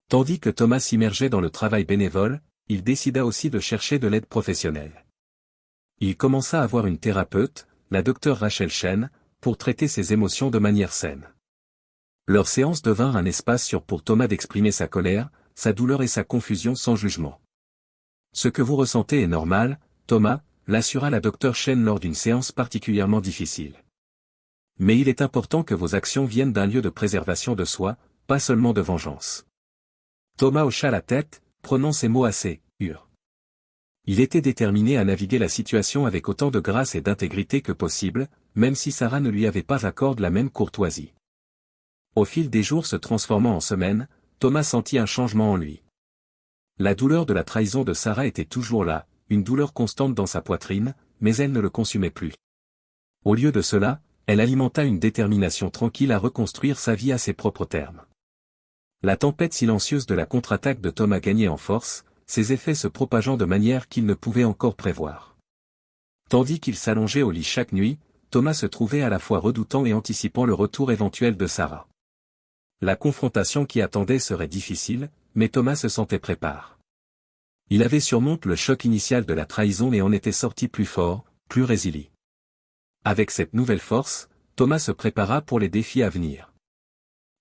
Tandis que Thomas s'immergeait dans le travail bénévole, il décida aussi de chercher de l'aide professionnelle. Il commença à voir une thérapeute, la docteure Rachel Chen, pour traiter ses émotions de manière saine. Leurs séances devinrent un espace sûr pour Thomas d'exprimer sa colère, sa douleur et sa confusion sans jugement. Ce que vous ressentez est normal, Thomas, l'assura la docteure Chen lors d'une séance particulièrement difficile. Mais il est important que vos actions viennent d'un lieu de préservation de soi, pas seulement de vengeance. Thomas hocha la tête, prenant ces mots assez durs. Il était déterminé à naviguer la situation avec autant de grâce et d'intégrité que possible, même si Sarah ne lui avait pas accordé la même courtoisie. Au fil des jours se transformant en semaines, Thomas sentit un changement en lui. La douleur de la trahison de Sarah était toujours là, une douleur constante dans sa poitrine, mais elle ne le consumait plus. Au lieu de cela, elle alimenta une détermination tranquille à reconstruire sa vie à ses propres termes. La tempête silencieuse de la contre-attaque de Thomas gagnait en force, ses effets se propageant de manière qu'il ne pouvait encore prévoir. Tandis qu'il s'allongeait au lit chaque nuit, Thomas se trouvait à la fois redoutant et anticipant le retour éventuel de Sarah. La confrontation qui attendait serait difficile, mais Thomas se sentait préparé. Il avait surmonté le choc initial de la trahison et en était sorti plus fort, plus résilient. Avec cette nouvelle force, Thomas se prépara pour les défis à venir.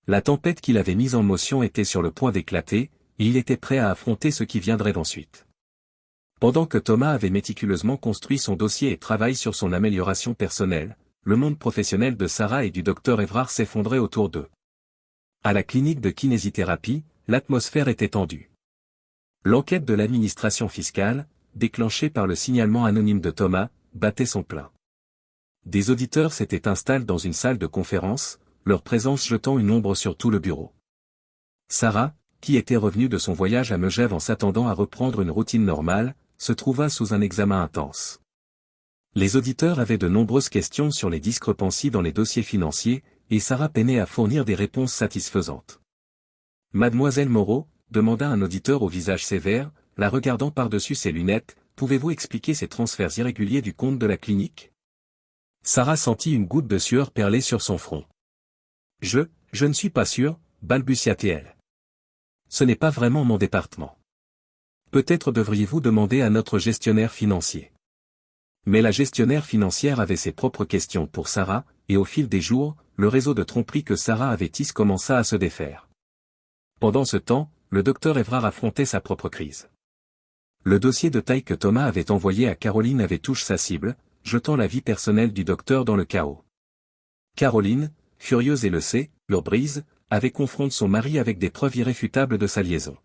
La tempête qu'il avait mise en motion était sur le point d'éclater, et il était prêt à affronter ce qui viendrait ensuite. Pendant que Thomas avait méticuleusement construit son dossier et travaillé sur son amélioration personnelle, le monde professionnel de Sarah et du docteur Évrard s'effondrait autour d'eux. À la clinique de kinésithérapie, l'atmosphère était tendue. L'enquête de l'administration fiscale, déclenchée par le signalement anonyme de Thomas, battait son plein. Des auditeurs s'étaient installés dans une salle de conférence, leur présence jetant une ombre sur tout le bureau. Sarah, qui était revenue de son voyage à Megève en s'attendant à reprendre une routine normale, se trouva sous un examen intense. Les auditeurs avaient de nombreuses questions sur les discrepancies dans les dossiers financiers, et Sarah peinait à fournir des réponses satisfaisantes. Mademoiselle Moreau, demanda un auditeur au visage sévère, la regardant par-dessus ses lunettes, pouvez-vous expliquer ces transferts irréguliers du compte de la clinique? Sarah sentit une goutte de sueur perler sur son front. Je ne suis pas sûr, balbutia-t-elle. Ce n'est pas vraiment mon département. Peut-être devriez-vous demander à notre gestionnaire financier. Mais la gestionnaire financière avait ses propres questions pour Sarah, et au fil des jours, le réseau de tromperie que Sarah avait tissé commença à se défaire. Pendant ce temps, le docteur Évrard affrontait sa propre crise. Le dossier de taille que Thomas avait envoyé à Caroline avait touché sa cible, jetant la vie personnelle du docteur dans le chaos. Caroline, furieuse et le sait, leur brise, avait confronté son mari avec des preuves irréfutables de sa liaison.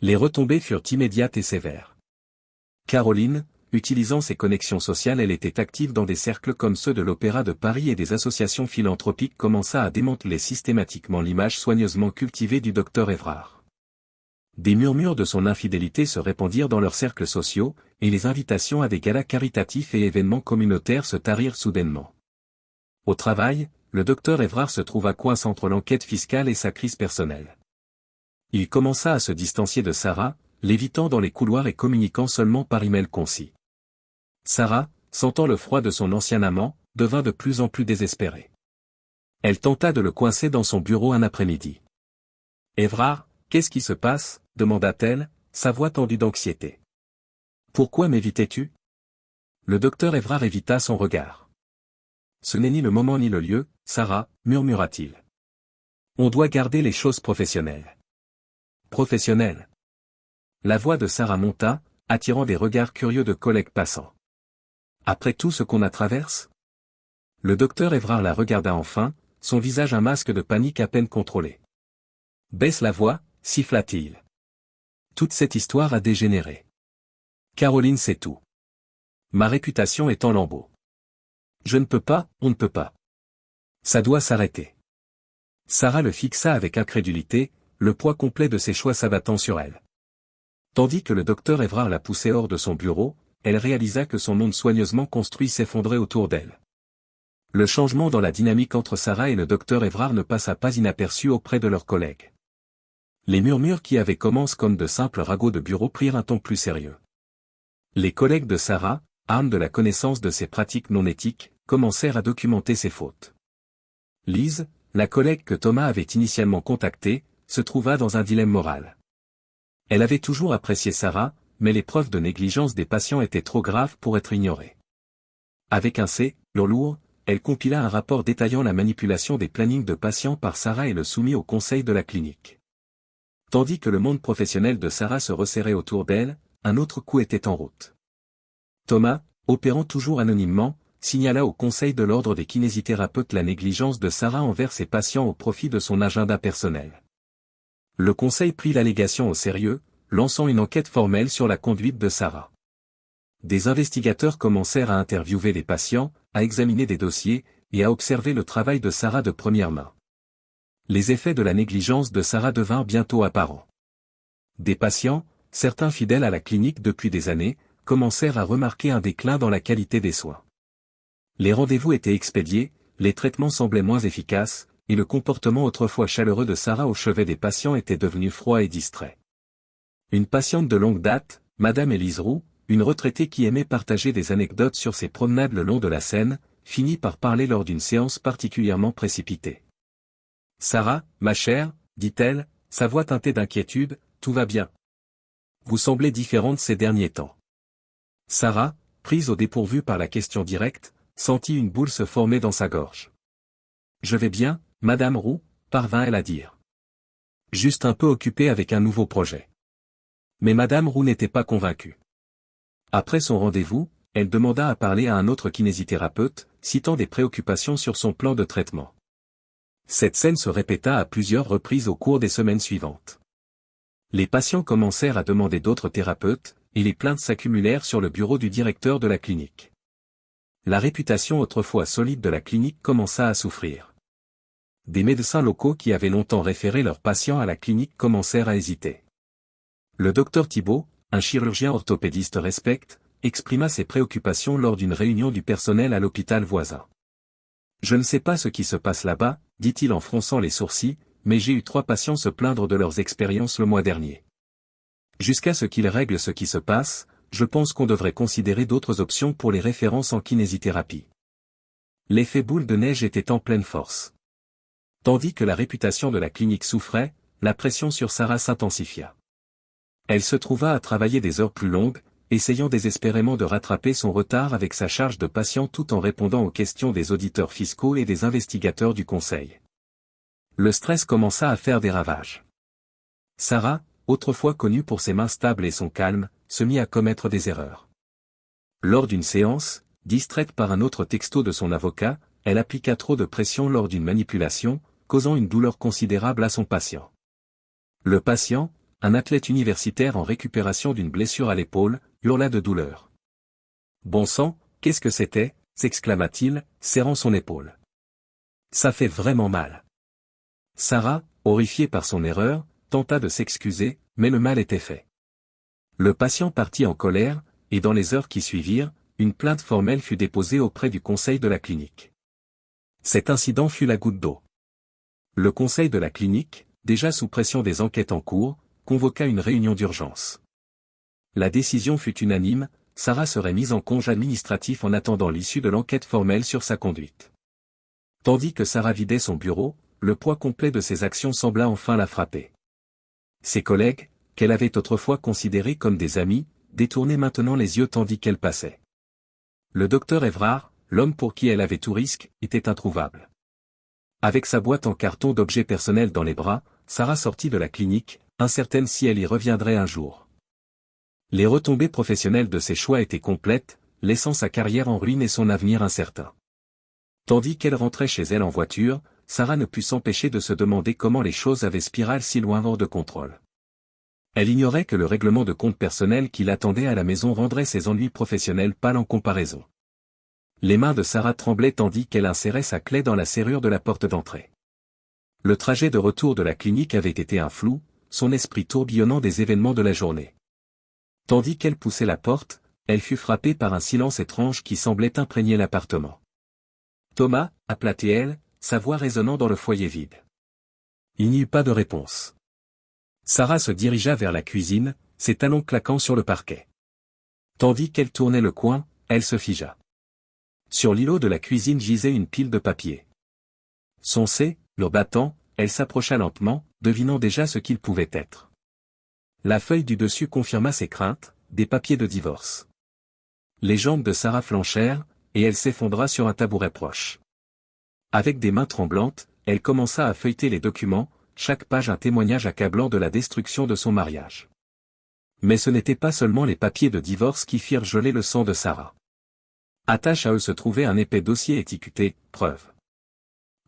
Les retombées furent immédiates et sévères. Caroline, utilisant ses connexions sociales, elle était active dans des cercles comme ceux de l'Opéra de Paris et des associations philanthropiques, commença à démanteler systématiquement l'image soigneusement cultivée du docteur Évrard. Des murmures de son infidélité se répandirent dans leurs cercles sociaux, et les invitations à des galas caritatifs et événements communautaires se tarirent soudainement. Au travail, le docteur Évrard se trouva coincé entre l'enquête fiscale et sa crise personnelle. Il commença à se distancier de Sarah, l'évitant dans les couloirs et communiquant seulement par email concis. Sarah, sentant le froid de son ancien amant, devint de plus en plus désespérée. Elle tenta de le coincer dans son bureau un après-midi. « Évrard, qu'est-ce qui se passe ?» demanda-t-elle, sa voix tendue d'anxiété. « Pourquoi m'évitais-tu » Le docteur Évrard évita son regard. « Ce n'est ni le moment ni le lieu, Sarah, murmura-t-il. On doit garder les choses professionnelles. » Professionnelles. La voix de Sarah monta, attirant des regards curieux de collègues passants. Après tout ce qu'on a traversé ? Le docteur Évrard la regarda enfin, son visage un masque de panique à peine contrôlé. Baisse la voix, siffla-t-il. Toute cette histoire a dégénéré. Caroline sait tout. Ma réputation est en lambeaux. Je ne peux pas, on ne peut pas. Ça doit s'arrêter. Sarah le fixa avec incrédulité, le poids complet de ses choix s'abattant sur elle. Tandis que le docteur Évrard la poussait hors de son bureau, elle réalisa que son monde soigneusement construit s'effondrait autour d'elle. Le changement dans la dynamique entre Sarah et le docteur Évrard ne passa pas inaperçu auprès de leurs collègues. Les murmures qui avaient commencé comme de simples ragots de bureau prirent un ton plus sérieux. Les collègues de Sarah, armes de la connaissance de ses pratiques non éthiques, commencèrent à documenter ses fautes. Lise, la collègue que Thomas avait initialement contactée, se trouva dans un dilemme moral. Elle avait toujours apprécié Sarah, mais les preuves de négligence des patients étaient trop graves pour être ignorées. Avec un C, lourd, elle compila un rapport détaillant la manipulation des plannings de patients par Sarah et le soumit au conseil de la clinique. Tandis que le monde professionnel de Sarah se resserrait autour d'elle, un autre coup était en route. Thomas, opérant toujours anonymement, signala au conseil de l'ordre des kinésithérapeutes la négligence de Sarah envers ses patients au profit de son agenda personnel. Le conseil prit l'allégation au sérieux, lançant une enquête formelle sur la conduite de Sarah. Des investigateurs commencèrent à interviewer les patients, à examiner des dossiers, et à observer le travail de Sarah de première main. Les effets de la négligence de Sarah devinrent bientôt apparents. Des patients, certains fidèles à la clinique depuis des années, commencèrent à remarquer un déclin dans la qualité des soins. Les rendez-vous étaient expédiés, les traitements semblaient moins efficaces, et le comportement autrefois chaleureux de Sarah au chevet des patients était devenu froid et distrait. Une patiente de longue date, Madame Élise Roux, une retraitée qui aimait partager des anecdotes sur ses promenades le long de la Seine, finit par parler lors d'une séance particulièrement précipitée. « Sarah, ma chère, dit-elle, sa voix teintée d'inquiétude, tout va bien. Vous semblez différente ces derniers temps. » Sarah, prise au dépourvu par la question directe, sentit une boule se former dans sa gorge. « Je vais bien, Madame Roux, parvint-elle à dire. Juste un peu occupée avec un nouveau projet. Mais Madame Roux n'était pas convaincue. Après son rendez-vous, elle demanda à parler à un autre kinésithérapeute, citant des préoccupations sur son plan de traitement. Cette scène se répéta à plusieurs reprises au cours des semaines suivantes. Les patients commencèrent à demander d'autres thérapeutes, et les plaintes s'accumulèrent sur le bureau du directeur de la clinique. La réputation autrefois solide de la clinique commença à souffrir. Des médecins locaux qui avaient longtemps référé leurs patients à la clinique commencèrent à hésiter. Le docteur Thibault, un chirurgien orthopédiste respecté, exprima ses préoccupations lors d'une réunion du personnel à l'hôpital voisin. « Je ne sais pas ce qui se passe là-bas, dit-il en fronçant les sourcils, mais j'ai eu 3 patients se plaindre de leurs expériences le mois dernier. Jusqu'à ce qu'ils règlent ce qui se passe, je pense qu'on devrait considérer d'autres options pour les références en kinésithérapie. » L'effet boule de neige était en pleine force. Tandis que la réputation de la clinique souffrait, la pression sur Sarah s'intensifia. Elle se trouva à travailler des heures plus longues, essayant désespérément de rattraper son retard avec sa charge de patients tout en répondant aux questions des auditeurs fiscaux et des investigateurs du conseil. Le stress commença à faire des ravages. Sarah, autrefois connue pour ses mains stables et son calme, se mit à commettre des erreurs. Lors d'une séance, distraite par un autre texto de son avocat, elle appliqua trop de pression lors d'une manipulation, causant une douleur considérable à son patient. Le patient, un athlète universitaire en récupération d'une blessure à l'épaule, hurla de douleur. « Bon sang, qu'est-ce que c'était » s'exclama-t-il, serrant son épaule. « Ça fait vraiment mal. » Sarah, horrifiée par son erreur, tenta de s'excuser, mais le mal était fait. Le patient partit en colère, et dans les heures qui suivirent, une plainte formelle fut déposée auprès du conseil de la clinique. Cet incident fut la goutte d'eau. Le conseil de la clinique, déjà sous pression des enquêtes en cours, convoqua une réunion d'urgence. La décision fut unanime, Sarah serait mise en congé administratif en attendant l'issue de l'enquête formelle sur sa conduite. Tandis que Sarah vidait son bureau, le poids complet de ses actions sembla enfin la frapper. Ses collègues, qu'elle avait autrefois considérés comme des amis, détournaient maintenant les yeux tandis qu'elle passait. Le docteur Évrard, l'homme pour qui elle avait tout risque, était introuvable. Avec sa boîte en carton d'objets personnels dans les bras, Sarah sortit de la clinique, incertaine si elle y reviendrait un jour. Les retombées professionnelles de ses choix étaient complètes, laissant sa carrière en ruine et son avenir incertain. Tandis qu'elle rentrait chez elle en voiture, Sarah ne put s'empêcher de se demander comment les choses avaient spiralé si loin hors de contrôle. Elle ignorait que le règlement de compte personnel qui l'attendait à la maison rendrait ses ennuis professionnels pâles en comparaison. Les mains de Sarah tremblaient tandis qu'elle insérait sa clé dans la serrure de la porte d'entrée. Le trajet de retour de la clinique avait été un flou, son esprit tourbillonnant des événements de la journée. Tandis qu'elle poussait la porte, elle fut frappée par un silence étrange qui semblait imprégner l'appartement. « Thomas » appela-t-elle, sa voix résonnant dans le foyer vide. Il n'y eut pas de réponse. Sarah se dirigea vers la cuisine, ses talons claquant sur le parquet. Tandis qu'elle tournait le coin, elle se figea. Sur l'îlot de la cuisine gisait une pile de papiers. Soncée, le battant, elle s'approcha lentement, devinant déjà ce qu'il pouvait être. La feuille du dessus confirma ses craintes, des papiers de divorce. Les jambes de Sarah flanchèrent, et elle s'effondra sur un tabouret proche. Avec des mains tremblantes, elle commença à feuilleter les documents, chaque page un témoignage accablant de la destruction de son mariage. Mais ce n'était pas seulement les papiers de divorce qui firent geler le sang de Sarah. Attache à eux se trouvait un épais dossier étiqueté « Preuve ».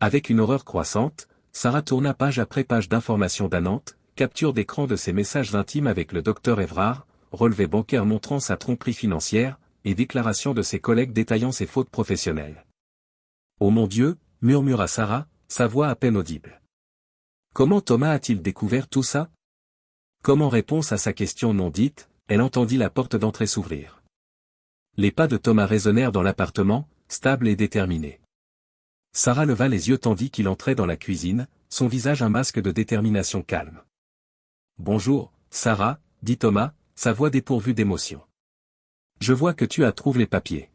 Avec une horreur croissante, Sarah tourna page après page d'informations damnantes, capture d'écran de ses messages intimes avec le docteur Évrard, relevés bancaires montrant sa tromperie financière, et déclarations de ses collègues détaillant ses fautes professionnelles. « Oh mon Dieu !» murmura Sarah, sa voix à peine audible. Comment Thomas a-t-il découvert tout ça? Comme en réponse à sa question non dite, elle entendit la porte d'entrée s'ouvrir. Les pas de Thomas résonnèrent dans l'appartement, stables et déterminés. Sarah leva les yeux tandis qu'il entrait dans la cuisine, son visage un masque de détermination calme. « Bonjour, Sarah » dit Thomas, sa voix dépourvue d'émotion. « Je vois que tu as trouvé les papiers. »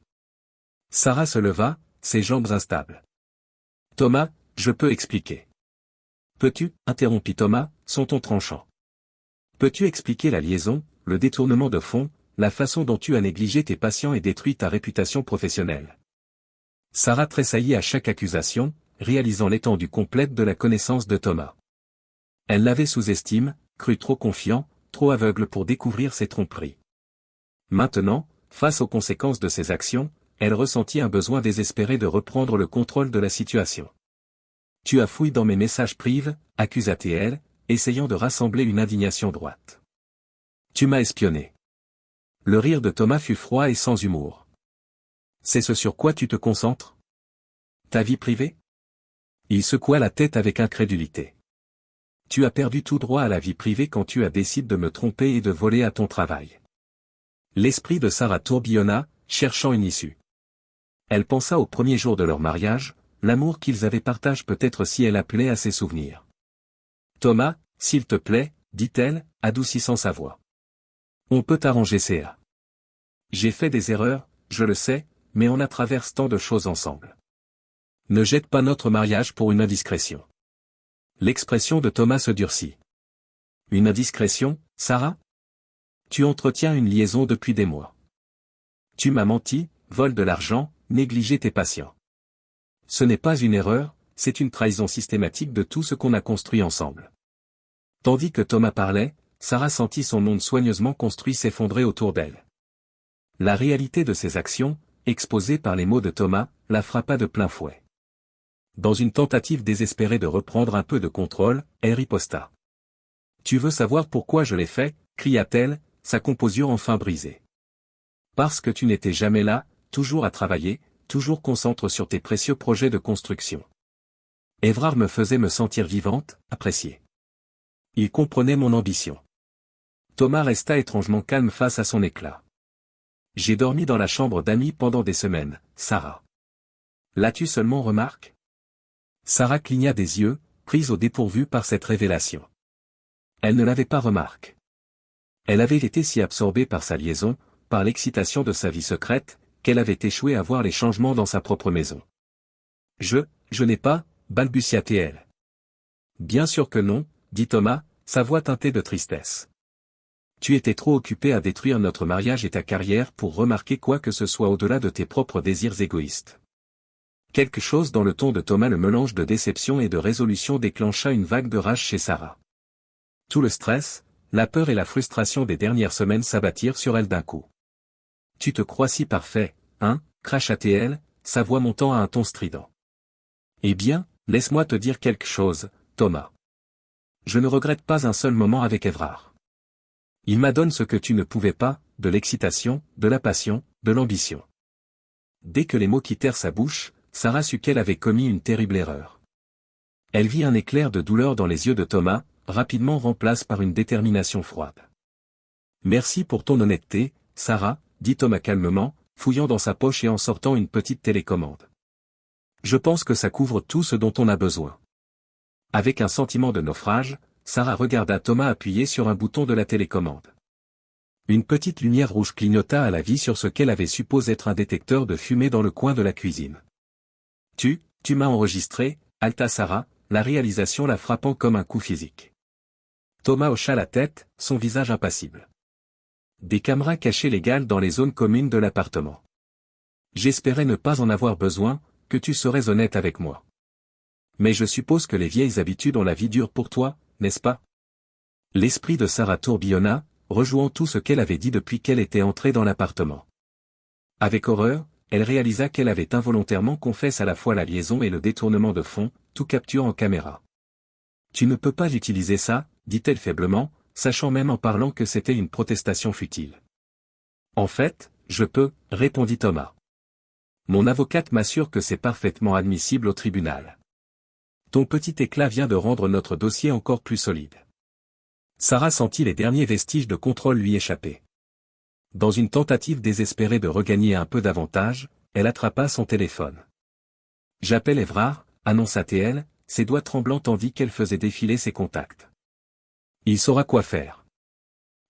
Sarah se leva, ses jambes instables. « Thomas, je peux expliquer. »« Peux-tu » interrompit Thomas, son ton tranchant. « Peux-tu expliquer la liaison, le détournement de fonds, la façon dont tu as négligé tes patients et détruit ta réputation professionnelle ?» Sarah tressaillit à chaque accusation, réalisant l'étendue complète de la connaissance de Thomas. Elle l'avait sous-estimé, cru trop confiant, trop aveugle pour découvrir ses tromperies. Maintenant, face aux conséquences de ses actions, elle ressentit un besoin désespéré de reprendre le contrôle de la situation. « Tu as fouillé dans mes messages privés » accusa-t-elle, essayant de rassembler une indignation droite. « Tu m'as espionné. » Le rire de Thomas fut froid et sans humour. « C'est ce sur quoi tu te concentres? Ta vie privée ?» Il secoua la tête avec incrédulité. « Tu as perdu tout droit à la vie privée quand tu as décidé de me tromper et de voler à ton travail. » L'esprit de Sarah tourbillonna, cherchant une issue. Elle pensa au premier jour de leur mariage, l'amour qu'ils avaient partagé peut-être si elle appelait à ses souvenirs. « Thomas, s'il te plaît, dit-elle, adoucissant sa voix. On peut arranger CA. J'ai fait des erreurs, je le sais, mais on a traversé tant de choses ensemble. Ne jette pas notre mariage pour une indiscrétion. L'expression de Thomas se durcit. Une indiscrétion, Sarah? Tu entretiens une liaison depuis des mois. Tu m'as menti, vole de l'argent, négligé tes patients. Ce n'est pas une erreur, c'est une trahison systématique de tout ce qu'on a construit ensemble. Tandis que Thomas parlait, Sarah sentit son monde soigneusement construit s'effondrer autour d'elle. La réalité de ses actions, exposée par les mots de Thomas, la frappa de plein fouet. Dans une tentative désespérée de reprendre un peu de contrôle, elle riposta. « Tu veux savoir pourquoi je l'ai fait » cria-t-elle, sa composure enfin brisée. « Parce que tu n'étais jamais là, toujours à travailler, toujours concentre sur tes précieux projets de construction. » Évrard me faisait me sentir vivante, appréciée. Il comprenait mon ambition. Thomas resta étrangement calme face à son éclat. « J'ai dormi dans la chambre d'amis pendant des semaines, Sarah. L'as-tu seulement remarqué ?» Sarah cligna des yeux, prise au dépourvu par cette révélation. Elle ne l'avait pas remarqué. Elle avait été si absorbée par sa liaison, par l'excitation de sa vie secrète, qu'elle avait échoué à voir les changements dans sa propre maison. Je n'ai pas, balbutia-t-elle. Bien sûr que non, dit Thomas, sa voix teintée de tristesse. Tu étais trop occupé à détruire notre mariage et ta carrière pour remarquer quoi que ce soit au-delà de tes propres désirs égoïstes. Quelque chose dans le ton de Thomas, le mélange de déception et de résolution déclencha une vague de rage chez Sarah. Tout le stress, la peur et la frustration des dernières semaines s'abattirent sur elle d'un coup. « Tu te crois si parfait, hein » cracha-t-elle, sa voix montant à un ton strident. « Eh bien, laisse-moi te dire quelque chose, Thomas. Je ne regrette pas un seul moment avec Évrard. Il m'adonne ce que tu ne pouvais pas, de l'excitation, de la passion, de l'ambition. » Dès que les mots quittèrent sa bouche, Sarah sut qu'elle avait commis une terrible erreur. Elle vit un éclair de douleur dans les yeux de Thomas, rapidement remplacé par une détermination froide. « Merci pour ton honnêteté, Sarah, » dit Thomas calmement, fouillant dans sa poche et en sortant une petite télécommande. « Je pense que ça couvre tout ce dont on a besoin. » Avec un sentiment de naufrage, Sarah regarda Thomas appuyer sur un bouton de la télécommande. Une petite lumière rouge clignota à la vie sur ce qu'elle avait supposé être un détecteur de fumée dans le coin de la cuisine. « Tu m'as enregistré » haleta Sarah, la réalisation la frappant comme un coup physique. Thomas hocha la tête, son visage impassible. Des caméras cachaient l'égal dans les zones communes de l'appartement. J'espérais ne pas en avoir besoin, que tu serais honnête avec moi. Mais je suppose que les vieilles habitudes ont la vie dure pour toi, n'est-ce pas? L'esprit de Sarah tourbillonna, rejouant tout ce qu'elle avait dit depuis qu'elle était entrée dans l'appartement. Avec horreur, elle réalisa qu'elle avait involontairement confessé à la fois la liaison et le détournement de fonds, tout capture en caméra. « Tu ne peux pas utiliser ça, » dit-elle faiblement, sachant même en parlant que c'était une protestation futile. « En fait, je peux, » répondit Thomas. « Mon avocate m'assure que c'est parfaitement admissible au tribunal. Ton petit éclat vient de rendre notre dossier encore plus solide. » Sarah sentit les derniers vestiges de contrôle lui échapper. Dans une tentative désespérée de regagner un peu d'avantage, elle attrapa son téléphone. « J'appelle Évrard » annonça-t-elle, ses doigts tremblants tandis qu'elle faisait défiler ses contacts. « Il saura quoi faire.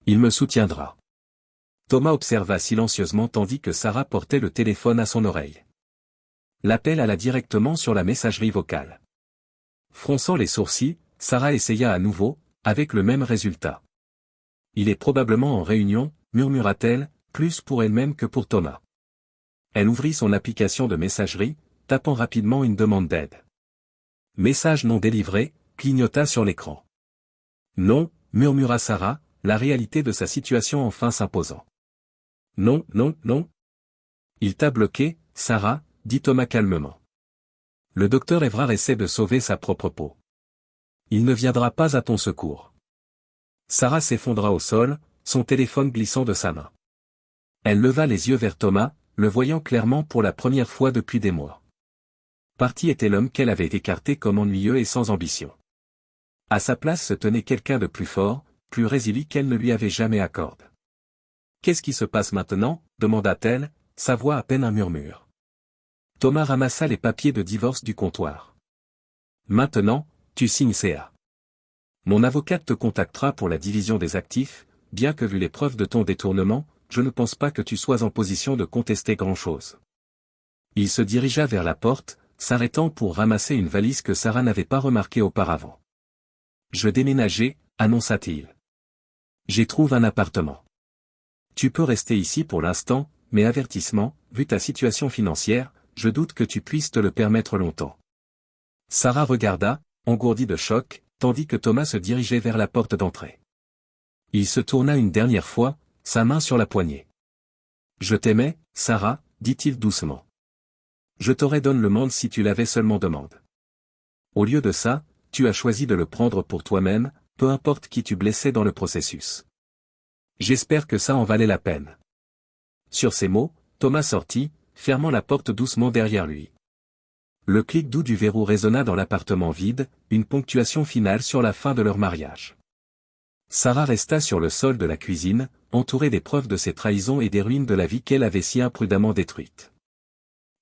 Il me soutiendra. » Thomas observa silencieusement tandis que Sarah portait le téléphone à son oreille. L'appel alla directement sur la messagerie vocale. Fronçant les sourcils, Sarah essaya à nouveau, avec le même résultat. « Il est probablement en réunion » murmura-t-elle, plus pour elle-même que pour Thomas. Elle ouvrit son application de messagerie, tapant rapidement une demande d'aide. Message non délivré, clignota sur l'écran. Non, murmura Sarah, la réalité de sa situation enfin s'imposant. Non, non, non. Il t'a bloqué, Sarah, dit Thomas calmement. Le docteur Évrard essaie de sauver sa propre peau. Il ne viendra pas à ton secours. Sarah s'effondra au sol, son téléphone glissant de sa main. Elle leva les yeux vers Thomas, le voyant clairement pour la première fois depuis des mois. Parti était l'homme qu'elle avait écarté comme ennuyeux et sans ambition. À sa place se tenait quelqu'un de plus fort, plus résolu qu'elle ne lui avait jamais accordé. « Qu'est-ce qui se passe maintenant » demanda-t-elle, sa voix à peine un murmure. Thomas ramassa les papiers de divorce du comptoir. « Maintenant, tu signes CA. Mon avocate te contactera pour la division des actifs, bien que vu les preuves de ton détournement, je ne pense pas que tu sois en position de contester grand-chose. » Il se dirigea vers la porte, s'arrêtant pour ramasser une valise que Sarah n'avait pas remarquée auparavant. Je déménageais, annonça-t-il. J'ai trouvé un appartement. Tu peux rester ici pour l'instant, mais avertissement, vu ta situation financière, je doute que tu puisses te le permettre longtemps. Sarah regarda, engourdie de choc, tandis que Thomas se dirigeait vers la porte d'entrée. Il se tourna une dernière fois, sa main sur la poignée. Je t'aimais, Sarah, dit-il doucement. Je t'aurais donné le monde si tu l'avais seulement demandé. Au lieu de ça, tu as choisi de le prendre pour toi-même, peu importe qui tu blessais dans le processus. J'espère que ça en valait la peine. Sur ces mots, Thomas sortit, fermant la porte doucement derrière lui. Le clic doux du verrou résonna dans l'appartement vide, une ponctuation finale sur la fin de leur mariage. Sarah resta sur le sol de la cuisine, entourée des preuves de ses trahisons et des ruines de la vie qu'elle avait si imprudemment détruite.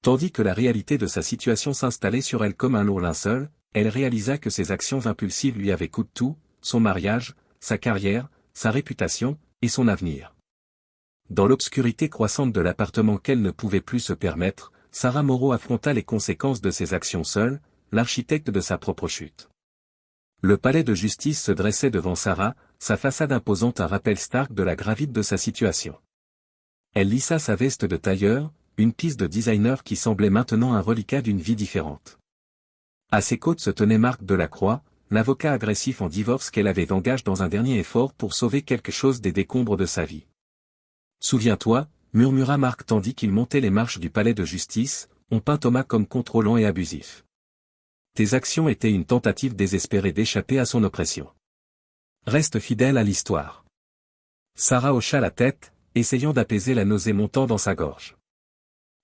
Tandis que la réalité de sa situation s'installait sur elle comme un lourd linceul, elle réalisa que ses actions impulsives lui avaient coûté tout, son mariage, sa carrière, sa réputation, et son avenir. Dans l'obscurité croissante de l'appartement qu'elle ne pouvait plus se permettre, Sarah Moreau affronta les conséquences de ses actions seule, l'architecte de sa propre chute. Le palais de justice se dressait devant Sarah, sa façade imposante un rappel stark de la gravité de sa situation. Elle lissa sa veste de tailleur, une pièce de designer qui semblait maintenant un reliquat d'une vie différente. À ses côtes se tenait Marc Delacroix, l'avocat agressif en divorce qu'elle avait engagé dans un dernier effort pour sauver quelque chose des décombres de sa vie. Souviens-toi, murmura Marc tandis qu'il montait les marches du palais de justice, on peint Thomas comme contrôlant et abusif. Tes actions étaient une tentative désespérée d'échapper à son oppression. Reste fidèle à l'histoire. Sarah hocha la tête, essayant d'apaiser la nausée montant dans sa gorge.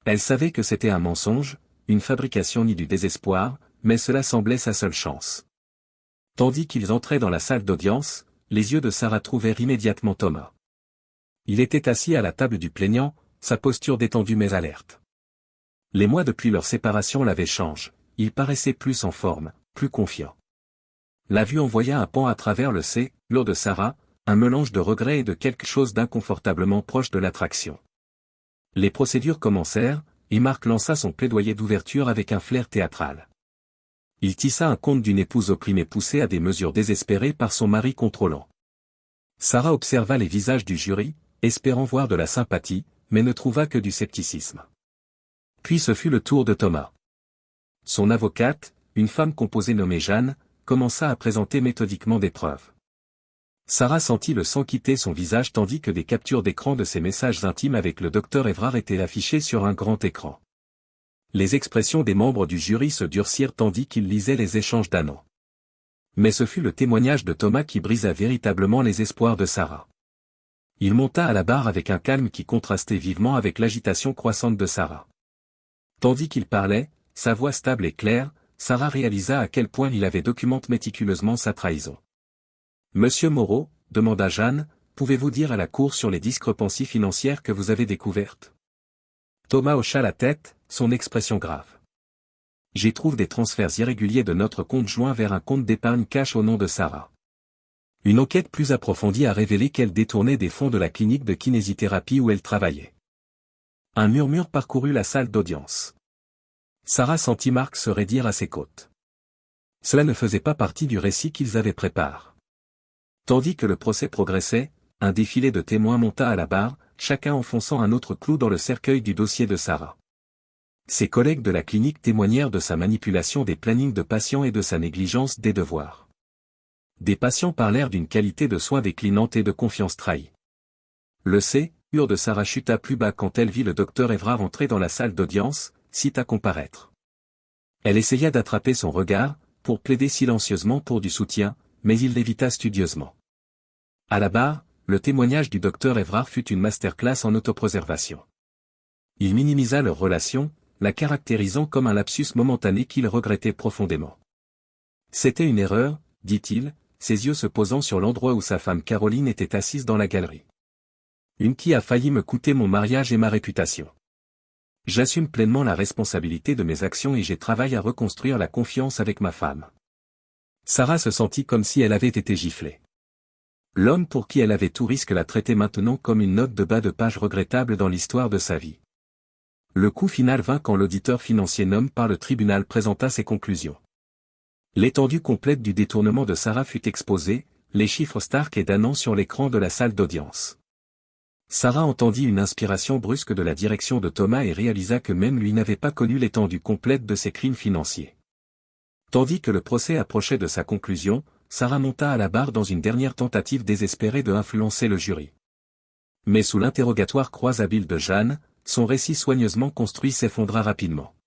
Elle savait que c'était un mensonge, une fabrication née du désespoir, mais cela semblait sa seule chance. Tandis qu'ils entraient dans la salle d'audience, les yeux de Sarah trouvèrent immédiatement Thomas. Il était assis à la table du plaignant, sa posture détendue mais alerte. Les mois depuis leur séparation l'avaient changé, il paraissait plus en forme, plus confiant. La vue envoya un pan à travers le lourd de Sarah, un mélange de regret et de quelque chose d'inconfortablement proche de l'attraction. Les procédures commencèrent, et Marc lança son plaidoyer d'ouverture avec un flair théâtral. Il tissa un conte d'une épouse opprimée poussée à des mesures désespérées par son mari contrôlant. Sarah observa les visages du jury, espérant voir de la sympathie, mais ne trouva que du scepticisme. Puis ce fut le tour de Thomas. Son avocate, une femme composée nommée Jeanne, commença à présenter méthodiquement des preuves. Sarah sentit le sang quitter son visage tandis que des captures d'écran de ses messages intimes avec le docteur Évrard étaient affichées sur un grand écran. Les expressions des membres du jury se durcirent tandis qu'ils lisaient les échanges d'Annan. Mais ce fut le témoignage de Thomas qui brisa véritablement les espoirs de Sarah. Il monta à la barre avec un calme qui contrastait vivement avec l'agitation croissante de Sarah. Tandis qu'il parlait, sa voix stable et claire, Sarah réalisa à quel point il avait documenté méticuleusement sa trahison. « Monsieur Moreau, demanda Jeanne, pouvez-vous dire à la cour sur les discrepancies financières que vous avez découvertes ?» Thomas hocha la tête, son expression grave. « J'y trouve des transferts irréguliers de notre compte joint vers un compte d'épargne cash au nom de Sarah. Une enquête plus approfondie a révélé qu'elle détournait des fonds de la clinique de kinésithérapie où elle travaillait. » Un murmure parcourut la salle d'audience. Sarah sentit Marc se raidir à ses côtes. Cela ne faisait pas partie du récit qu'ils avaient préparé. Tandis que le procès progressait, un défilé de témoins monta à la barre, chacun enfonçant un autre clou dans le cercueil du dossier de Sarah. Ses collègues de la clinique témoignèrent de sa manipulation des plannings de patients et de sa négligence des devoirs. Des patients parlèrent d'une qualité de soins déclinante et de confiance trahie. Le cœur de Sarah chuta plus bas quand elle vit le docteur Évrard entrer dans la salle d'audience, sitôt à comparaître. Elle essaya d'attraper son regard, pour plaider silencieusement pour du soutien, mais il l'évita studieusement. À la barre, le témoignage du docteur Évrard fut une masterclass en autopréservation. Il minimisa leur relation, la caractérisant comme un lapsus momentané qu'il regrettait profondément. C'était une erreur, dit-il, ses yeux se posant sur l'endroit où sa femme Caroline était assise dans la galerie. Une qui a failli me coûter mon mariage et ma réputation. J'assume pleinement la responsabilité de mes actions et j'ai travaillé à reconstruire la confiance avec ma femme. Sarah se sentit comme si elle avait été giflée. L'homme pour qui elle avait tout risque la traitait maintenant comme une note de bas de page regrettable dans l'histoire de sa vie. Le coup final vint quand l'auditeur financier nommé par le tribunal présenta ses conclusions. L'étendue complète du détournement de Sarah fut exposée, les chiffres stark et damnants sur l'écran de la salle d'audience. Sarah entendit une inspiration brusque de la direction de Thomas et réalisa que même lui n'avait pas connu l'étendue complète de ses crimes financiers. Tandis que le procès approchait de sa conclusion, Sarah monta à la barre dans une dernière tentative désespérée de influencer le jury. Mais sous l'interrogatoire croishabile de Jeanne, son récit soigneusement construit s'effondra rapidement.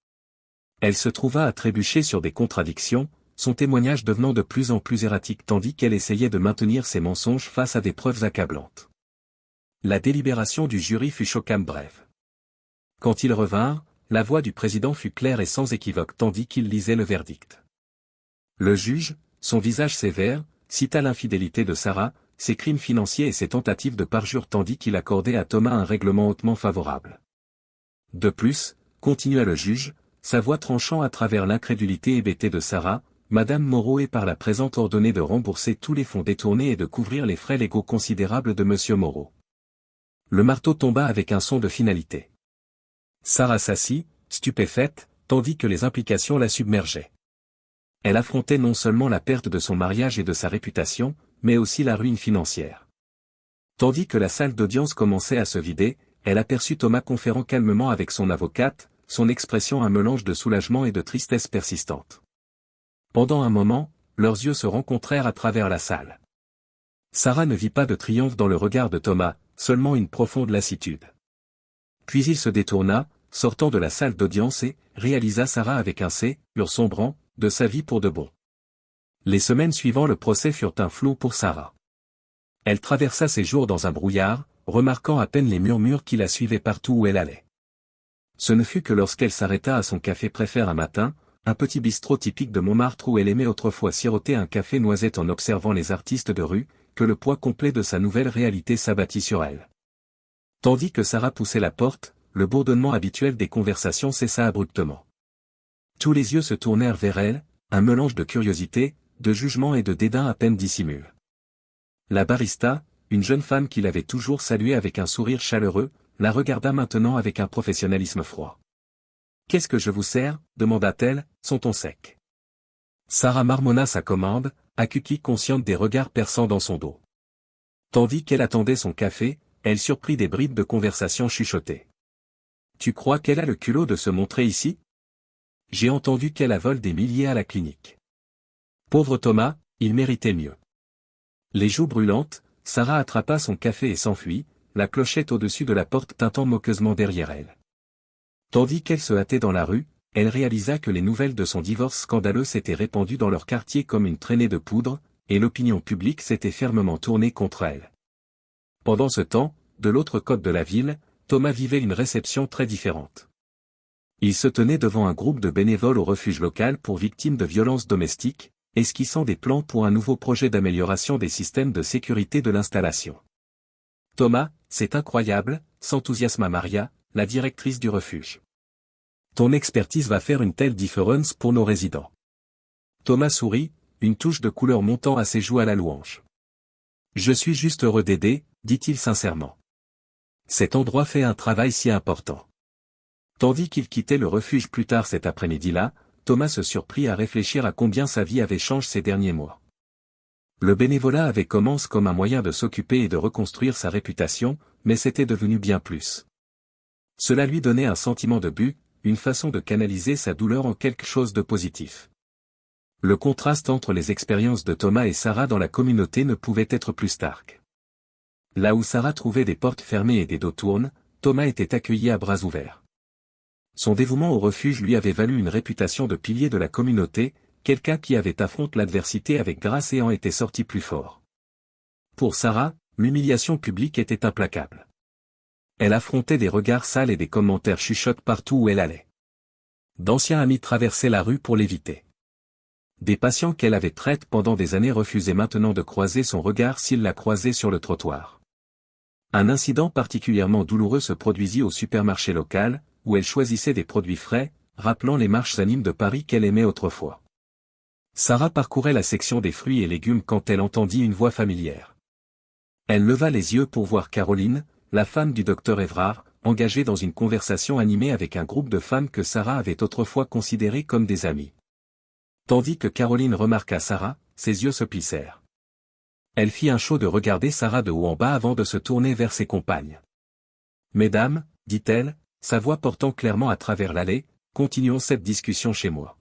Elle se trouva à trébucher sur des contradictions, son témoignage devenant de plus en plus erratique tandis qu'elle essayait de maintenir ses mensonges face à des preuves accablantes. La délibération du jury fut choquamment brève. Quand ils revinrent, la voix du président fut claire et sans équivoque tandis qu'il lisait le verdict. Le juge, son visage sévère, cita l'infidélité de Sarah, ses crimes financiers et ses tentatives de parjure tandis qu'il accordait à Thomas un règlement hautement favorable. De plus, continua le juge, sa voix tranchant à travers l'incrédulité hébétée de Sarah, Madame Moreau est par la présente ordonnée de rembourser tous les fonds détournés et de couvrir les frais légaux considérables de Monsieur Moreau. Le marteau tomba avec un son de finalité. Sarah s'assit, stupéfaite, tandis que les implications la submergeaient. Elle affrontait non seulement la perte de son mariage et de sa réputation, mais aussi la ruine financière. Tandis que la salle d'audience commençait à se vider, elle aperçut Thomas conférant calmement avec son avocate, son expression un mélange de soulagement et de tristesse persistante. Pendant un moment, leurs yeux se rencontrèrent à travers la salle. Sarah ne vit pas de triomphe dans le regard de Thomas, seulement une profonde lassitude. Puis il se détourna, sortant de la salle d'audience et réalisa Sarah avec un sombrant, de sa vie pour de bon. Les semaines suivant le procès furent un flou pour Sarah. Elle traversa ses jours dans un brouillard, remarquant à peine les murmures qui la suivaient partout où elle allait. Ce ne fut que lorsqu'elle s'arrêta à son café préféré un matin, un petit bistrot typique de Montmartre où elle aimait autrefois siroter un café noisette en observant les artistes de rue, que le poids complet de sa nouvelle réalité s'abattit sur elle. Tandis que Sarah poussait la porte, le bourdonnement habituel des conversations cessa abruptement. Tous les yeux se tournèrent vers elle, un mélange de curiosité, de jugement et de dédain à peine dissimulé. La barista, une jeune femme qui l'avait toujours saluée avec un sourire chaleureux, la regarda maintenant avec un professionnalisme froid. « Qu'est-ce que je vous sers ?» demanda-t-elle, son ton sec. Sarah marmonna sa commande, accueillie consciente des regards perçants dans son dos. Tandis qu'elle attendait son café, elle surprit des bribes de conversation chuchotées. « Tu crois qu'elle a le culot de se montrer ici ? J'ai entendu qu'elle a volé des milliers à la clinique. » Pauvre Thomas, il méritait mieux. Les joues brûlantes, Sarah attrapa son café et s'enfuit, la clochette au-dessus de la porte tintant moqueusement derrière elle. Tandis qu'elle se hâtait dans la rue, elle réalisa que les nouvelles de son divorce scandaleux s'étaient répandues dans leur quartier comme une traînée de poudre, et l'opinion publique s'était fermement tournée contre elle. Pendant ce temps, de l'autre côté de la ville, Thomas vivait une réception très différente. Il se tenait devant un groupe de bénévoles au refuge local pour victimes de violences domestiques, esquissant des plans pour un nouveau projet d'amélioration des systèmes de sécurité de l'installation. « Thomas, c'est incroyable », s'enthousiasma Maria, la directrice du refuge. « Ton expertise va faire une telle différence pour nos résidents. » Thomas sourit, une touche de couleur montant à ses joues à la louange. « Je suis juste heureux d'aider, » dit-il sincèrement. « Cet endroit fait un travail si important. » Tandis qu'il quittait le refuge plus tard cet après-midi-là, Thomas se surprit à réfléchir à combien sa vie avait changé ces derniers mois. Le bénévolat avait commencé comme un moyen de s'occuper et de reconstruire sa réputation, mais c'était devenu bien plus. Cela lui donnait un sentiment de but, une façon de canaliser sa douleur en quelque chose de positif. Le contraste entre les expériences de Thomas et Sarah dans la communauté ne pouvait être plus stark. Là où Sarah trouvait des portes fermées et des dos tournes, Thomas était accueilli à bras ouverts. Son dévouement au refuge lui avait valu une réputation de pilier de la communauté, quelqu'un qui avait affronté l'adversité avec grâce et en était sorti plus fort. Pour Sarah, l'humiliation publique était implacable. Elle affrontait des regards sales et des commentaires chuchotes partout où elle allait. D'anciens amis traversaient la rue pour l'éviter. Des patients qu'elle avait traités pendant des années refusaient maintenant de croiser son regard s'ils la croisaient sur le trottoir. Un incident particulièrement douloureux se produisit au supermarché local, où elle choisissait des produits frais, rappelant les marches animes de Paris qu'elle aimait autrefois. Sarah parcourait la section des fruits et légumes quand elle entendit une voix familière. Elle leva les yeux pour voir Caroline, la femme du docteur Évrard, engagée dans une conversation animée avec un groupe de femmes que Sarah avait autrefois considérées comme des amies. Tandis que Caroline remarqua Sarah, ses yeux se plissèrent. Elle fit un show de regarder Sarah de haut en bas avant de se tourner vers ses compagnes. Mesdames, dit-elle, sa voix portant clairement à travers l'allée, continuons cette discussion chez moi.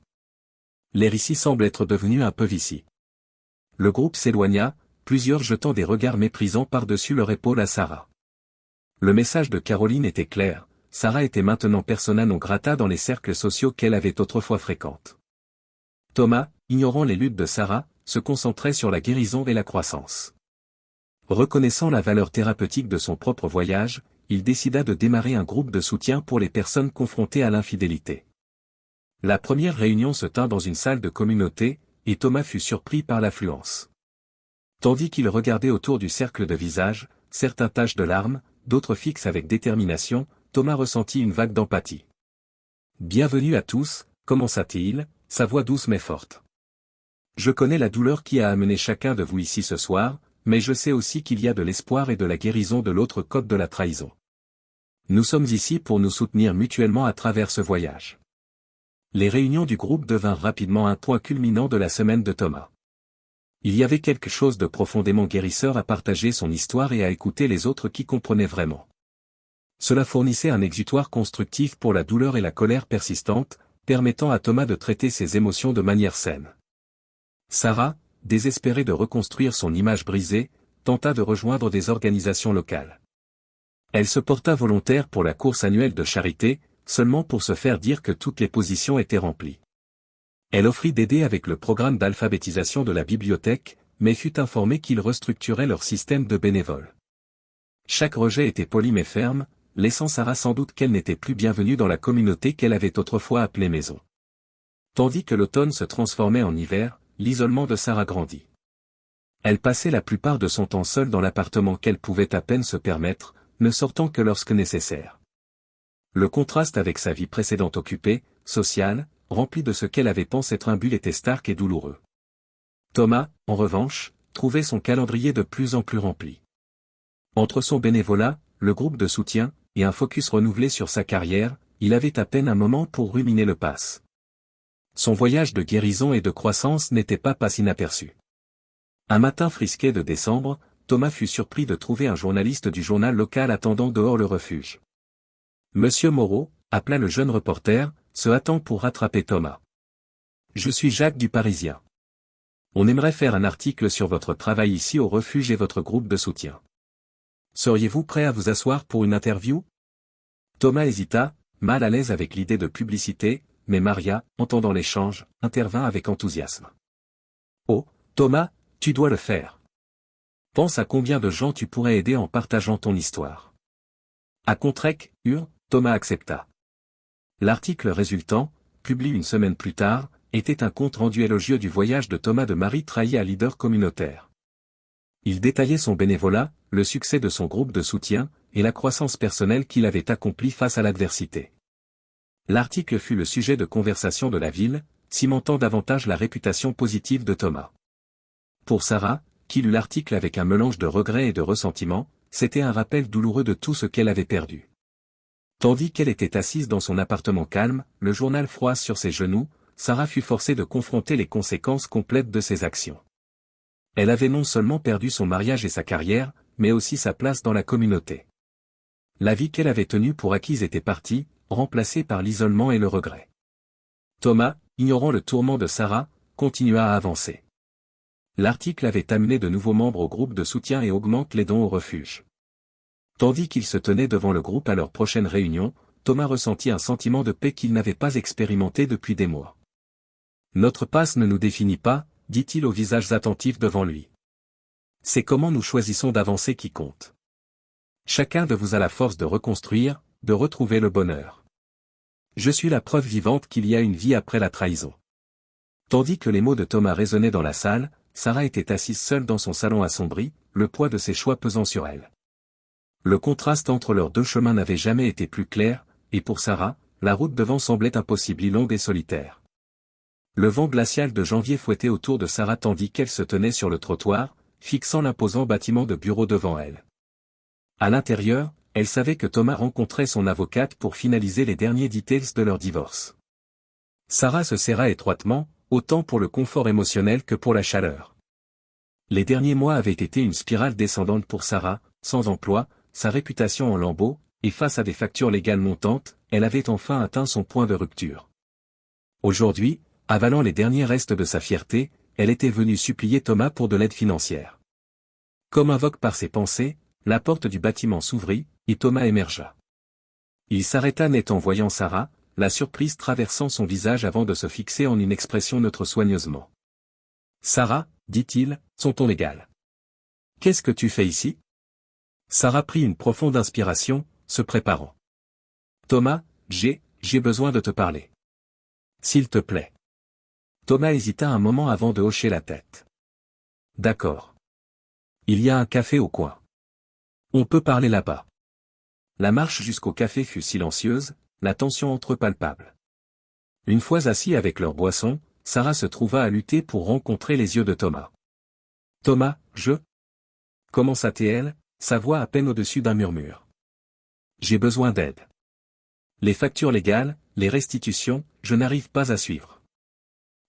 L'air ici semble être devenu un peu vicié. Le groupe s'éloigna, plusieurs jetant des regards méprisants par-dessus leur épaule à Sarah. Le message de Caroline était clair, Sarah était maintenant persona non grata dans les cercles sociaux qu'elle avait autrefois fréquentes. Thomas, ignorant les luttes de Sarah, se concentrait sur la guérison et la croissance. Reconnaissant la valeur thérapeutique de son propre voyage, il décida de démarrer un groupe de soutien pour les personnes confrontées à l'infidélité. La première réunion se tint dans une salle de communauté, et Thomas fut surpris par l'affluence. Tandis qu'il regardait autour du cercle de visages, certains tachent de larmes, d'autres fixes avec détermination, Thomas ressentit une vague d'empathie. « Bienvenue à tous », commença-t-il, sa voix douce mais forte. « Je connais la douleur qui a amené chacun de vous ici ce soir, mais je sais aussi qu'il y a de l'espoir et de la guérison de l'autre côté de la trahison. Nous sommes ici pour nous soutenir mutuellement à travers ce voyage. » Les réunions du groupe devinrent rapidement un point culminant de la semaine de Thomas. Il y avait quelque chose de profondément guérisseur à partager son histoire et à écouter les autres qui comprenaient vraiment. Cela fournissait un exutoire constructif pour la douleur et la colère persistante, permettant à Thomas de traiter ses émotions de manière saine. Sarah, désespérée de reconstruire son image brisée, tenta de rejoindre des organisations locales. Elle se porta volontaire pour la course annuelle de charité, seulement pour se faire dire que toutes les positions étaient remplies. Elle offrit d'aider avec le programme d'alphabétisation de la bibliothèque, mais fut informée qu'ils restructuraient leur système de bénévoles. Chaque rejet était poli mais ferme, laissant Sarah sans doute qu'elle n'était plus bienvenue dans la communauté qu'elle avait autrefois appelée maison. Tandis que l'automne se transformait en hiver, l'isolement de Sarah grandit. Elle passait la plupart de son temps seule dans l'appartement qu'elle pouvait à peine se permettre, ne sortant que lorsque nécessaire. Le contraste avec sa vie précédente occupée, sociale, remplie de ce qu'elle avait pensé être un but était stark et douloureux. Thomas, en revanche, trouvait son calendrier de plus en plus rempli. Entre son bénévolat, le groupe de soutien, et un focus renouvelé sur sa carrière, il avait à peine un moment pour ruminer le passe. Son voyage de guérison et de croissance n'était pas passé inaperçu. Un matin frisqué de décembre, Thomas fut surpris de trouver un journaliste du journal local attendant dehors le refuge. Monsieur Moreau, appela le jeune reporter, se hâtant pour rattraper Thomas. Je suis Jacques du Parisien. On aimerait faire un article sur votre travail ici au refuge et votre groupe de soutien. Seriez-vous prêt à vous asseoir pour une interview? Thomas hésita, mal à l'aise avec l'idée de publicité, mais Maria, entendant l'échange, intervint avec enthousiasme. Oh, Thomas, tu dois le faire. Pense à combien de gens tu pourrais aider en partageant ton histoire. À Contrec, Thomas accepta. L'article résultant, publié une semaine plus tard, était un compte rendu élogieux du voyage de Thomas de Marie trahi à leader communautaire. Il détaillait son bénévolat, le succès de son groupe de soutien, et la croissance personnelle qu'il avait accomplie face à l'adversité. L'article fut le sujet de conversation de la ville, cimentant davantage la réputation positive de Thomas. Pour Sarah, qui lut l'article avec un mélange de regret et de ressentiment, c'était un rappel douloureux de tout ce qu'elle avait perdu. Tandis qu'elle était assise dans son appartement calme, le journal froid sur ses genoux, Sarah fut forcée de confronter les conséquences complètes de ses actions. Elle avait non seulement perdu son mariage et sa carrière, mais aussi sa place dans la communauté. La vie qu'elle avait tenue pour acquise était partie, remplacée par l'isolement et le regret. Thomas, ignorant le tourment de Sarah, continua à avancer. L'article avait amené de nouveaux membres au groupe de soutien et augmente les dons au refuge. Tandis qu'ils se tenaient devant le groupe à leur prochaine réunion, Thomas ressentit un sentiment de paix qu'il n'avait pas expérimenté depuis des mois. Notre passe ne nous définit pas, dit-il aux visages attentifs devant lui. C'est comment nous choisissons d'avancer qui compte. Chacun de vous a la force de reconstruire, de retrouver le bonheur. Je suis la preuve vivante qu'il y a une vie après la trahison. Tandis que les mots de Thomas résonnaient dans la salle, Sarah était assise seule dans son salon assombri, le poids de ses choix pesant sur elle. Le contraste entre leurs deux chemins n'avait jamais été plus clair, et pour Sarah, la route devant semblait impossible longue et solitaire. Le vent glacial de janvier fouettait autour de Sarah tandis qu'elle se tenait sur le trottoir, fixant l'imposant bâtiment de bureau devant elle. À l'intérieur, elle savait que Thomas rencontrait son avocate pour finaliser les derniers details de leur divorce. Sarah se serra étroitement, autant pour le confort émotionnel que pour la chaleur. Les derniers mois avaient été une spirale descendante pour Sarah, sans emploi, sa réputation en lambeaux, et face à des factures légales montantes, elle avait enfin atteint son point de rupture. Aujourd'hui, avalant les derniers restes de sa fierté, elle était venue supplier Thomas pour de l'aide financière. Comme invoque par ses pensées, la porte du bâtiment s'ouvrit, et Thomas émergea. Il s'arrêta net en voyant Sarah, la surprise traversant son visage avant de se fixer en une expression neutre soigneusement. « Sarah, dit-il, son ton égal. Qu'est-ce que tu fais ici ?» Sarah prit une profonde inspiration, se préparant. « Thomas, j'ai besoin de te parler. S'il te plaît. » Thomas hésita un moment avant de hocher la tête. « D'accord. Il y a un café au coin. On peut parler là-bas. » La marche jusqu'au café fut silencieuse, la tension entre eux palpable. Une fois assis avec leur boisson, Sarah se trouva à lutter pour rencontrer les yeux de Thomas. « Thomas, commença-t-elle, sa voix à peine au-dessus d'un murmure. « J'ai besoin d'aide. Les factures légales, les restitutions, je n'arrive pas à suivre.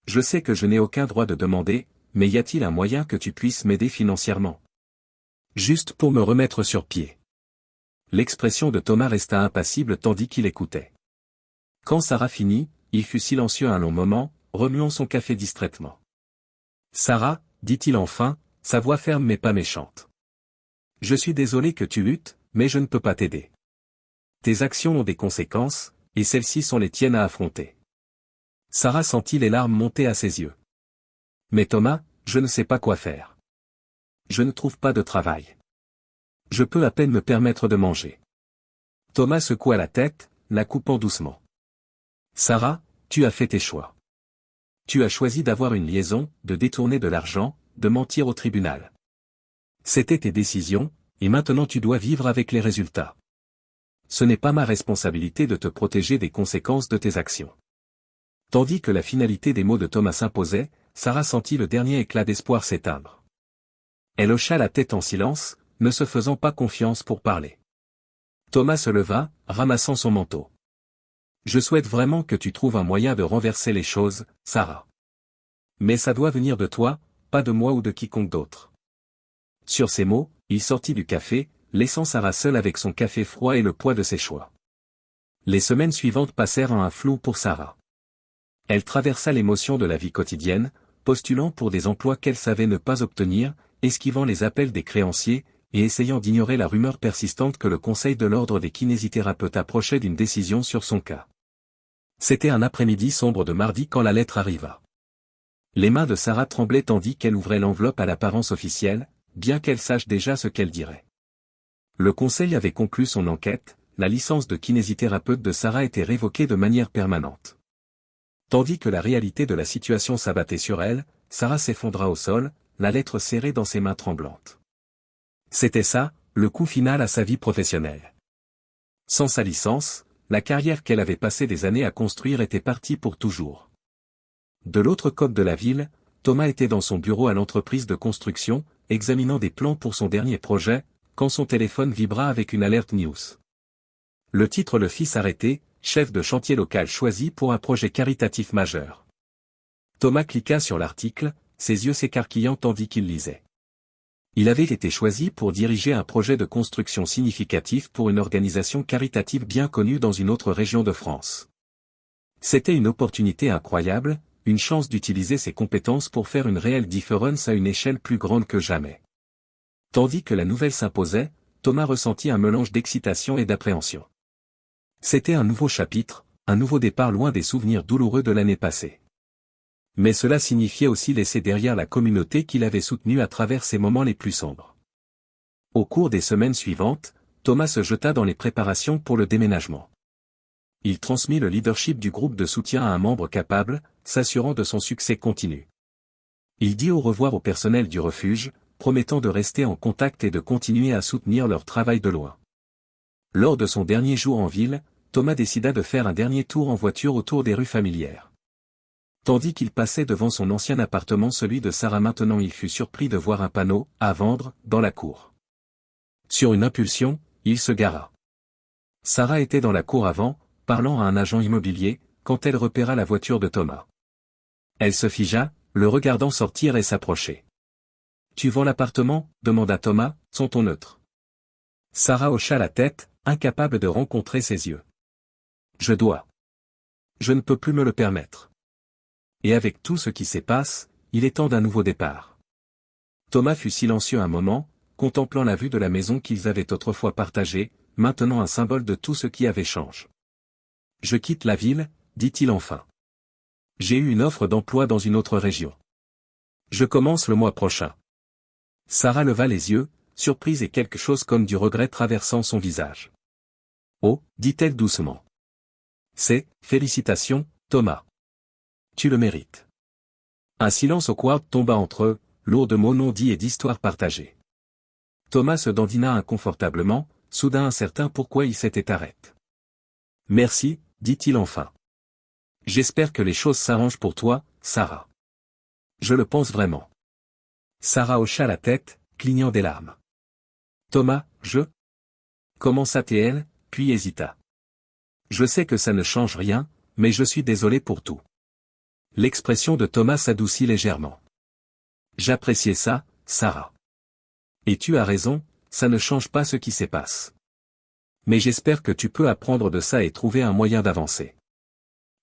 Je sais que je n'ai aucun droit de demander, mais y a-t-il un moyen que tu puisses m'aider financièrement? Juste pour me remettre sur pied. » L'expression de Thomas resta impassible tandis qu'il écoutait. Quand Sarah finit, il fut silencieux un long moment, remuant son café distraitement. « Sarah, dit-il enfin, sa voix ferme mais pas méchante. Je suis désolé que tu luttes, mais je ne peux pas t'aider. Tes actions ont des conséquences, et celles-ci sont les tiennes à affronter. » Sarah sentit les larmes monter à ses yeux. « Mais Thomas, je ne sais pas quoi faire. Je ne trouve pas de travail. Je peux à peine me permettre de manger. » Thomas secoua la tête, la coupant doucement. « Sarah, tu as fait tes choix. Tu as choisi d'avoir une liaison, de détourner de l'argent, de mentir au tribunal. C'était tes décisions, et maintenant tu dois vivre avec les résultats. Ce n'est pas ma responsabilité de te protéger des conséquences de tes actions. » Tandis que la finalité des mots de Thomas s'imposait, Sarah sentit le dernier éclat d'espoir s'éteindre. Elle hocha la tête en silence, ne se faisant pas confiance pour parler. Thomas se leva, ramassant son manteau. « Je souhaite vraiment que tu trouves un moyen de renverser les choses, Sarah. Mais ça doit venir de toi, pas de moi ou de quiconque d'autre. » Sur ces mots, il sortit du café, laissant Sarah seule avec son café froid et le poids de ses choix. Les semaines suivantes passèrent en un flou pour Sarah. Elle traversa l'émotion de la vie quotidienne, postulant pour des emplois qu'elle savait ne pas obtenir, esquivant les appels des créanciers, et essayant d'ignorer la rumeur persistante que le Conseil de l'ordre des kinésithérapeutes approchait d'une décision sur son cas. C'était un après-midi sombre de mardi quand la lettre arriva. Les mains de Sarah tremblaient tandis qu'elle ouvrait l'enveloppe à l'apparence officielle, bien qu'elle sache déjà ce qu'elle dirait. Le Conseil avait conclu son enquête, la licence de kinésithérapeute de Sarah était révoquée de manière permanente. Tandis que la réalité de la situation s'abattait sur elle, Sarah s'effondra au sol, la lettre serrée dans ses mains tremblantes. C'était ça, le coup final à sa vie professionnelle. Sans sa licence, la carrière qu'elle avait passé des années à construire était partie pour toujours. De l'autre côté de la ville, Thomas était dans son bureau à l'entreprise de construction, examinant des plans pour son dernier projet, quand son téléphone vibra avec une alerte news. Le titre le fit s'arrêter, chef de chantier local choisi pour un projet caritatif majeur. Thomas cliqua sur l'article, ses yeux s'écarquillant tandis qu'il lisait. Il avait été choisi pour diriger un projet de construction significatif pour une organisation caritative bien connue dans une autre région de France. C'était une opportunité incroyable, une chance d'utiliser ses compétences pour faire une réelle différence à une échelle plus grande que jamais. Tandis que la nouvelle s'imposait, Thomas ressentit un mélange d'excitation et d'appréhension. C'était un nouveau chapitre, un nouveau départ loin des souvenirs douloureux de l'année passée. Mais cela signifiait aussi laisser derrière la communauté qu'il avait soutenue à travers ses moments les plus sombres. Au cours des semaines suivantes, Thomas se jeta dans les préparations pour le déménagement. Il transmit le leadership du groupe de soutien à un membre capable, s'assurant de son succès continu. Il dit au revoir au personnel du refuge, promettant de rester en contact et de continuer à soutenir leur travail de loin. Lors de son dernier jour en ville, Thomas décida de faire un dernier tour en voiture autour des rues familières. Tandis qu'il passait devant son ancien appartement, celui de Sarah maintenant, il fut surpris de voir un panneau « À vendre » dans la cour. Sur une impulsion, il se gara. Sarah était dans la cour avant, parlant à un agent immobilier, quand elle repéra la voiture de Thomas. Elle se figea, le regardant sortir et s'approcher. Tu vends l'appartement, demanda Thomas, son ton neutre. Sarah hocha la tête, incapable de rencontrer ses yeux. Je dois. Je ne peux plus me le permettre. Et avec tout ce qui s'y passe, il est temps d'un nouveau départ. Thomas fut silencieux un moment, contemplant la vue de la maison qu'ils avaient autrefois partagée, maintenant un symbole de tout ce qui avait changé. Je quitte la ville, dit-il enfin. J'ai eu une offre d'emploi dans une autre région. Je commence le mois prochain. Sarah leva les yeux, surprise et quelque chose comme du regret traversant son visage. Oh, dit-elle doucement. Félicitations, Thomas. Tu le mérites. Un silence awkward tomba entre eux, lourd de mots non dits et d'histoires partagées. Thomas se dandina inconfortablement, soudain incertain pourquoi il s'était arrêté. Merci, dit-il enfin. J'espère que les choses s'arrangent pour toi, Sarah. Je le pense vraiment. Sarah hocha la tête, clignant des larmes. Thomas, commença-t-elle, puis hésita. Je sais que ça ne change rien, mais je suis désolé pour tout. L'expression de Thomas s'adoucit légèrement. J'appréciais ça, Sarah. Et tu as raison, ça ne change pas ce qui se passe. Mais j'espère que tu peux apprendre de ça et trouver un moyen d'avancer.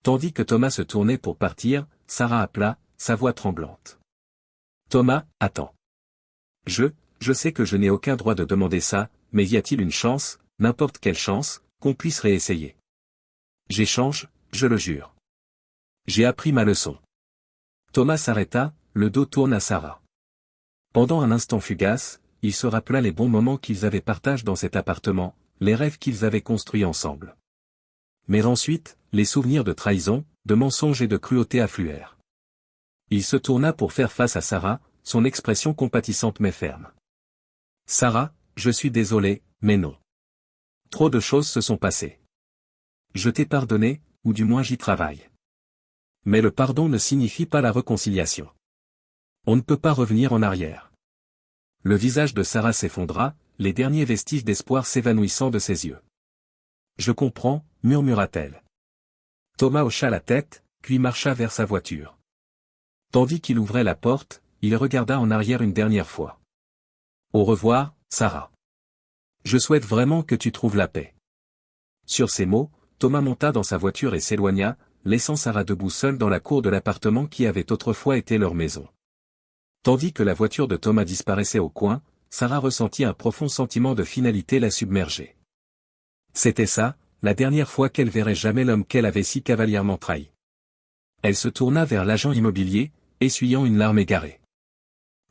Tandis que Thomas se tournait pour partir, Sarah appela, sa voix tremblante. Thomas, attends. Je sais que je n'ai aucun droit de demander ça, mais y a-t-il une chance, n'importe quelle chance, qu'on puisse réessayer? J'échange, je le jure. J'ai appris ma leçon. Thomas s'arrêta, le dos tourné à Sarah. Pendant un instant fugace, il se rappela les bons moments qu'ils avaient partagés dans cet appartement, les rêves qu'ils avaient construits ensemble. Mais ensuite, les souvenirs de trahison, de mensonges et de cruauté affluèrent. Il se tourna pour faire face à Sarah, son expression compatissante mais ferme. Sarah, je suis désolé, mais non. Trop de choses se sont passées. Je t'ai pardonné, ou du moins j'y travaille. Mais le pardon ne signifie pas la réconciliation. On ne peut pas revenir en arrière. Le visage de Sarah s'effondra, les derniers vestiges d'espoir s'évanouissant de ses yeux. Je comprends, murmura-t-elle. Thomas hocha la tête, puis marcha vers sa voiture. Tandis qu'il ouvrait la porte, il regarda en arrière une dernière fois. Au revoir, Sarah. Je souhaite vraiment que tu trouves la paix. Sur ces mots, Thomas monta dans sa voiture et s'éloigna, laissant Sarah debout seule dans la cour de l'appartement qui avait autrefois été leur maison. Tandis que la voiture de Thomas disparaissait au coin, Sarah ressentit un profond sentiment de finalité la submerger. C'était ça, la dernière fois qu'elle verrait jamais l'homme qu'elle avait si cavalièrement trahi. Elle se tourna vers l'agent immobilier, essuyant une larme égarée.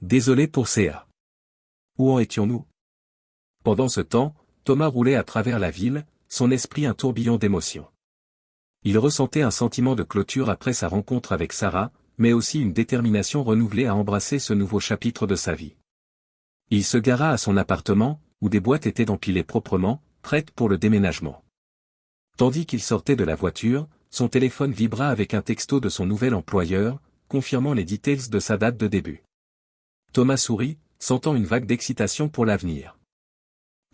Désolé pour Céa. Où en étions-nous? Pendant ce temps, Thomas roulait à travers la ville, son esprit un tourbillon d'émotions. Il ressentait un sentiment de clôture après sa rencontre avec Sarah, mais aussi une détermination renouvelée à embrasser ce nouveau chapitre de sa vie. Il se gara à son appartement, où des boîtes étaient empilées proprement, prêtes pour le déménagement. Tandis qu'il sortait de la voiture, son téléphone vibra avec un texto de son nouvel employeur, confirmant les details de sa date de début. Thomas sourit, sentant une vague d'excitation pour l'avenir.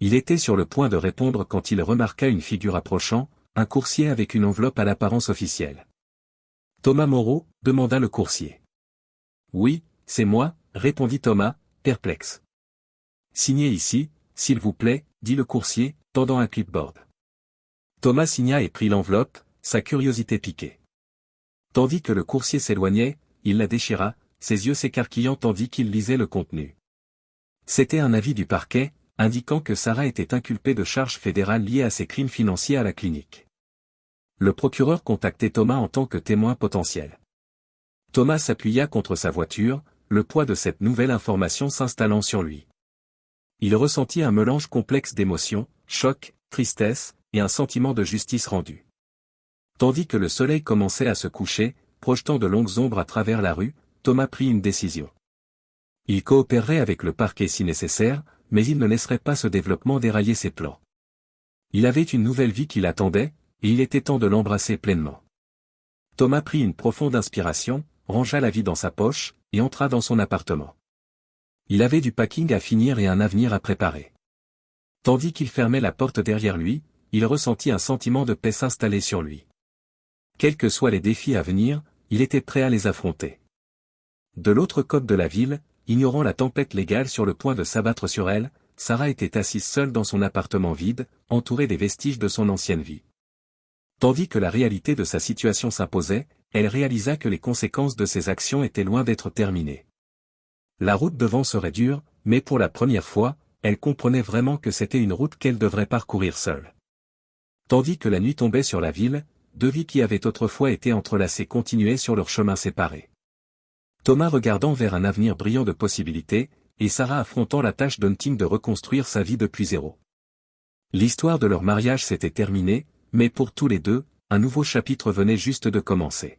Il était sur le point de répondre quand il remarqua une figure approchant, un coursier avec une enveloppe à l'apparence officielle. Thomas Moreau, demanda le coursier. Oui, c'est moi, répondit Thomas, perplexe. Signez ici, s'il vous plaît, dit le coursier, tendant un clipboard. Thomas signa et prit l'enveloppe, sa curiosité piquée. Tandis que le coursier s'éloignait, il la déchira, ses yeux s'écarquillant tandis qu'il lisait le contenu. C'était un avis du parquet, indiquant que Sarah était inculpée de charges fédérales liées à ses crimes financiers à la clinique. Le procureur contactait Thomas en tant que témoin potentiel. Thomas s'appuya contre sa voiture, le poids de cette nouvelle information s'installant sur lui. Il ressentit un mélange complexe d'émotions, choc, tristesse, et un sentiment de justice rendue. Tandis que le soleil commençait à se coucher, projetant de longues ombres à travers la rue, Thomas prit une décision. Il coopérerait avec le parquet si nécessaire, mais il ne laisserait pas ce développement dérailler ses plans. Il avait une nouvelle vie qui l'attendait, et il était temps de l'embrasser pleinement. Thomas prit une profonde inspiration, rangea la vie dans sa poche, et entra dans son appartement. Il avait du packing à finir et un avenir à préparer. Tandis qu'il fermait la porte derrière lui, il ressentit un sentiment de paix s'installer sur lui. Quels que soient les défis à venir, il était prêt à les affronter. De l'autre côté de la ville, ignorant la tempête légale sur le point de s'abattre sur elle, Sarah était assise seule dans son appartement vide, entourée des vestiges de son ancienne vie. Tandis que la réalité de sa situation s'imposait, elle réalisa que les conséquences de ses actions étaient loin d'être terminées. La route devant serait dure, mais pour la première fois, elle comprenait vraiment que c'était une route qu'elle devrait parcourir seule. Tandis que la nuit tombait sur la ville, deux vies qui avaient autrefois été entrelacées continuaient sur leur chemin séparé. Thomas regardant vers un avenir brillant de possibilités, et Sarah affrontant la tâche daunting de reconstruire sa vie depuis zéro. L'histoire de leur mariage s'était terminée, mais pour tous les deux, un nouveau chapitre venait juste de commencer.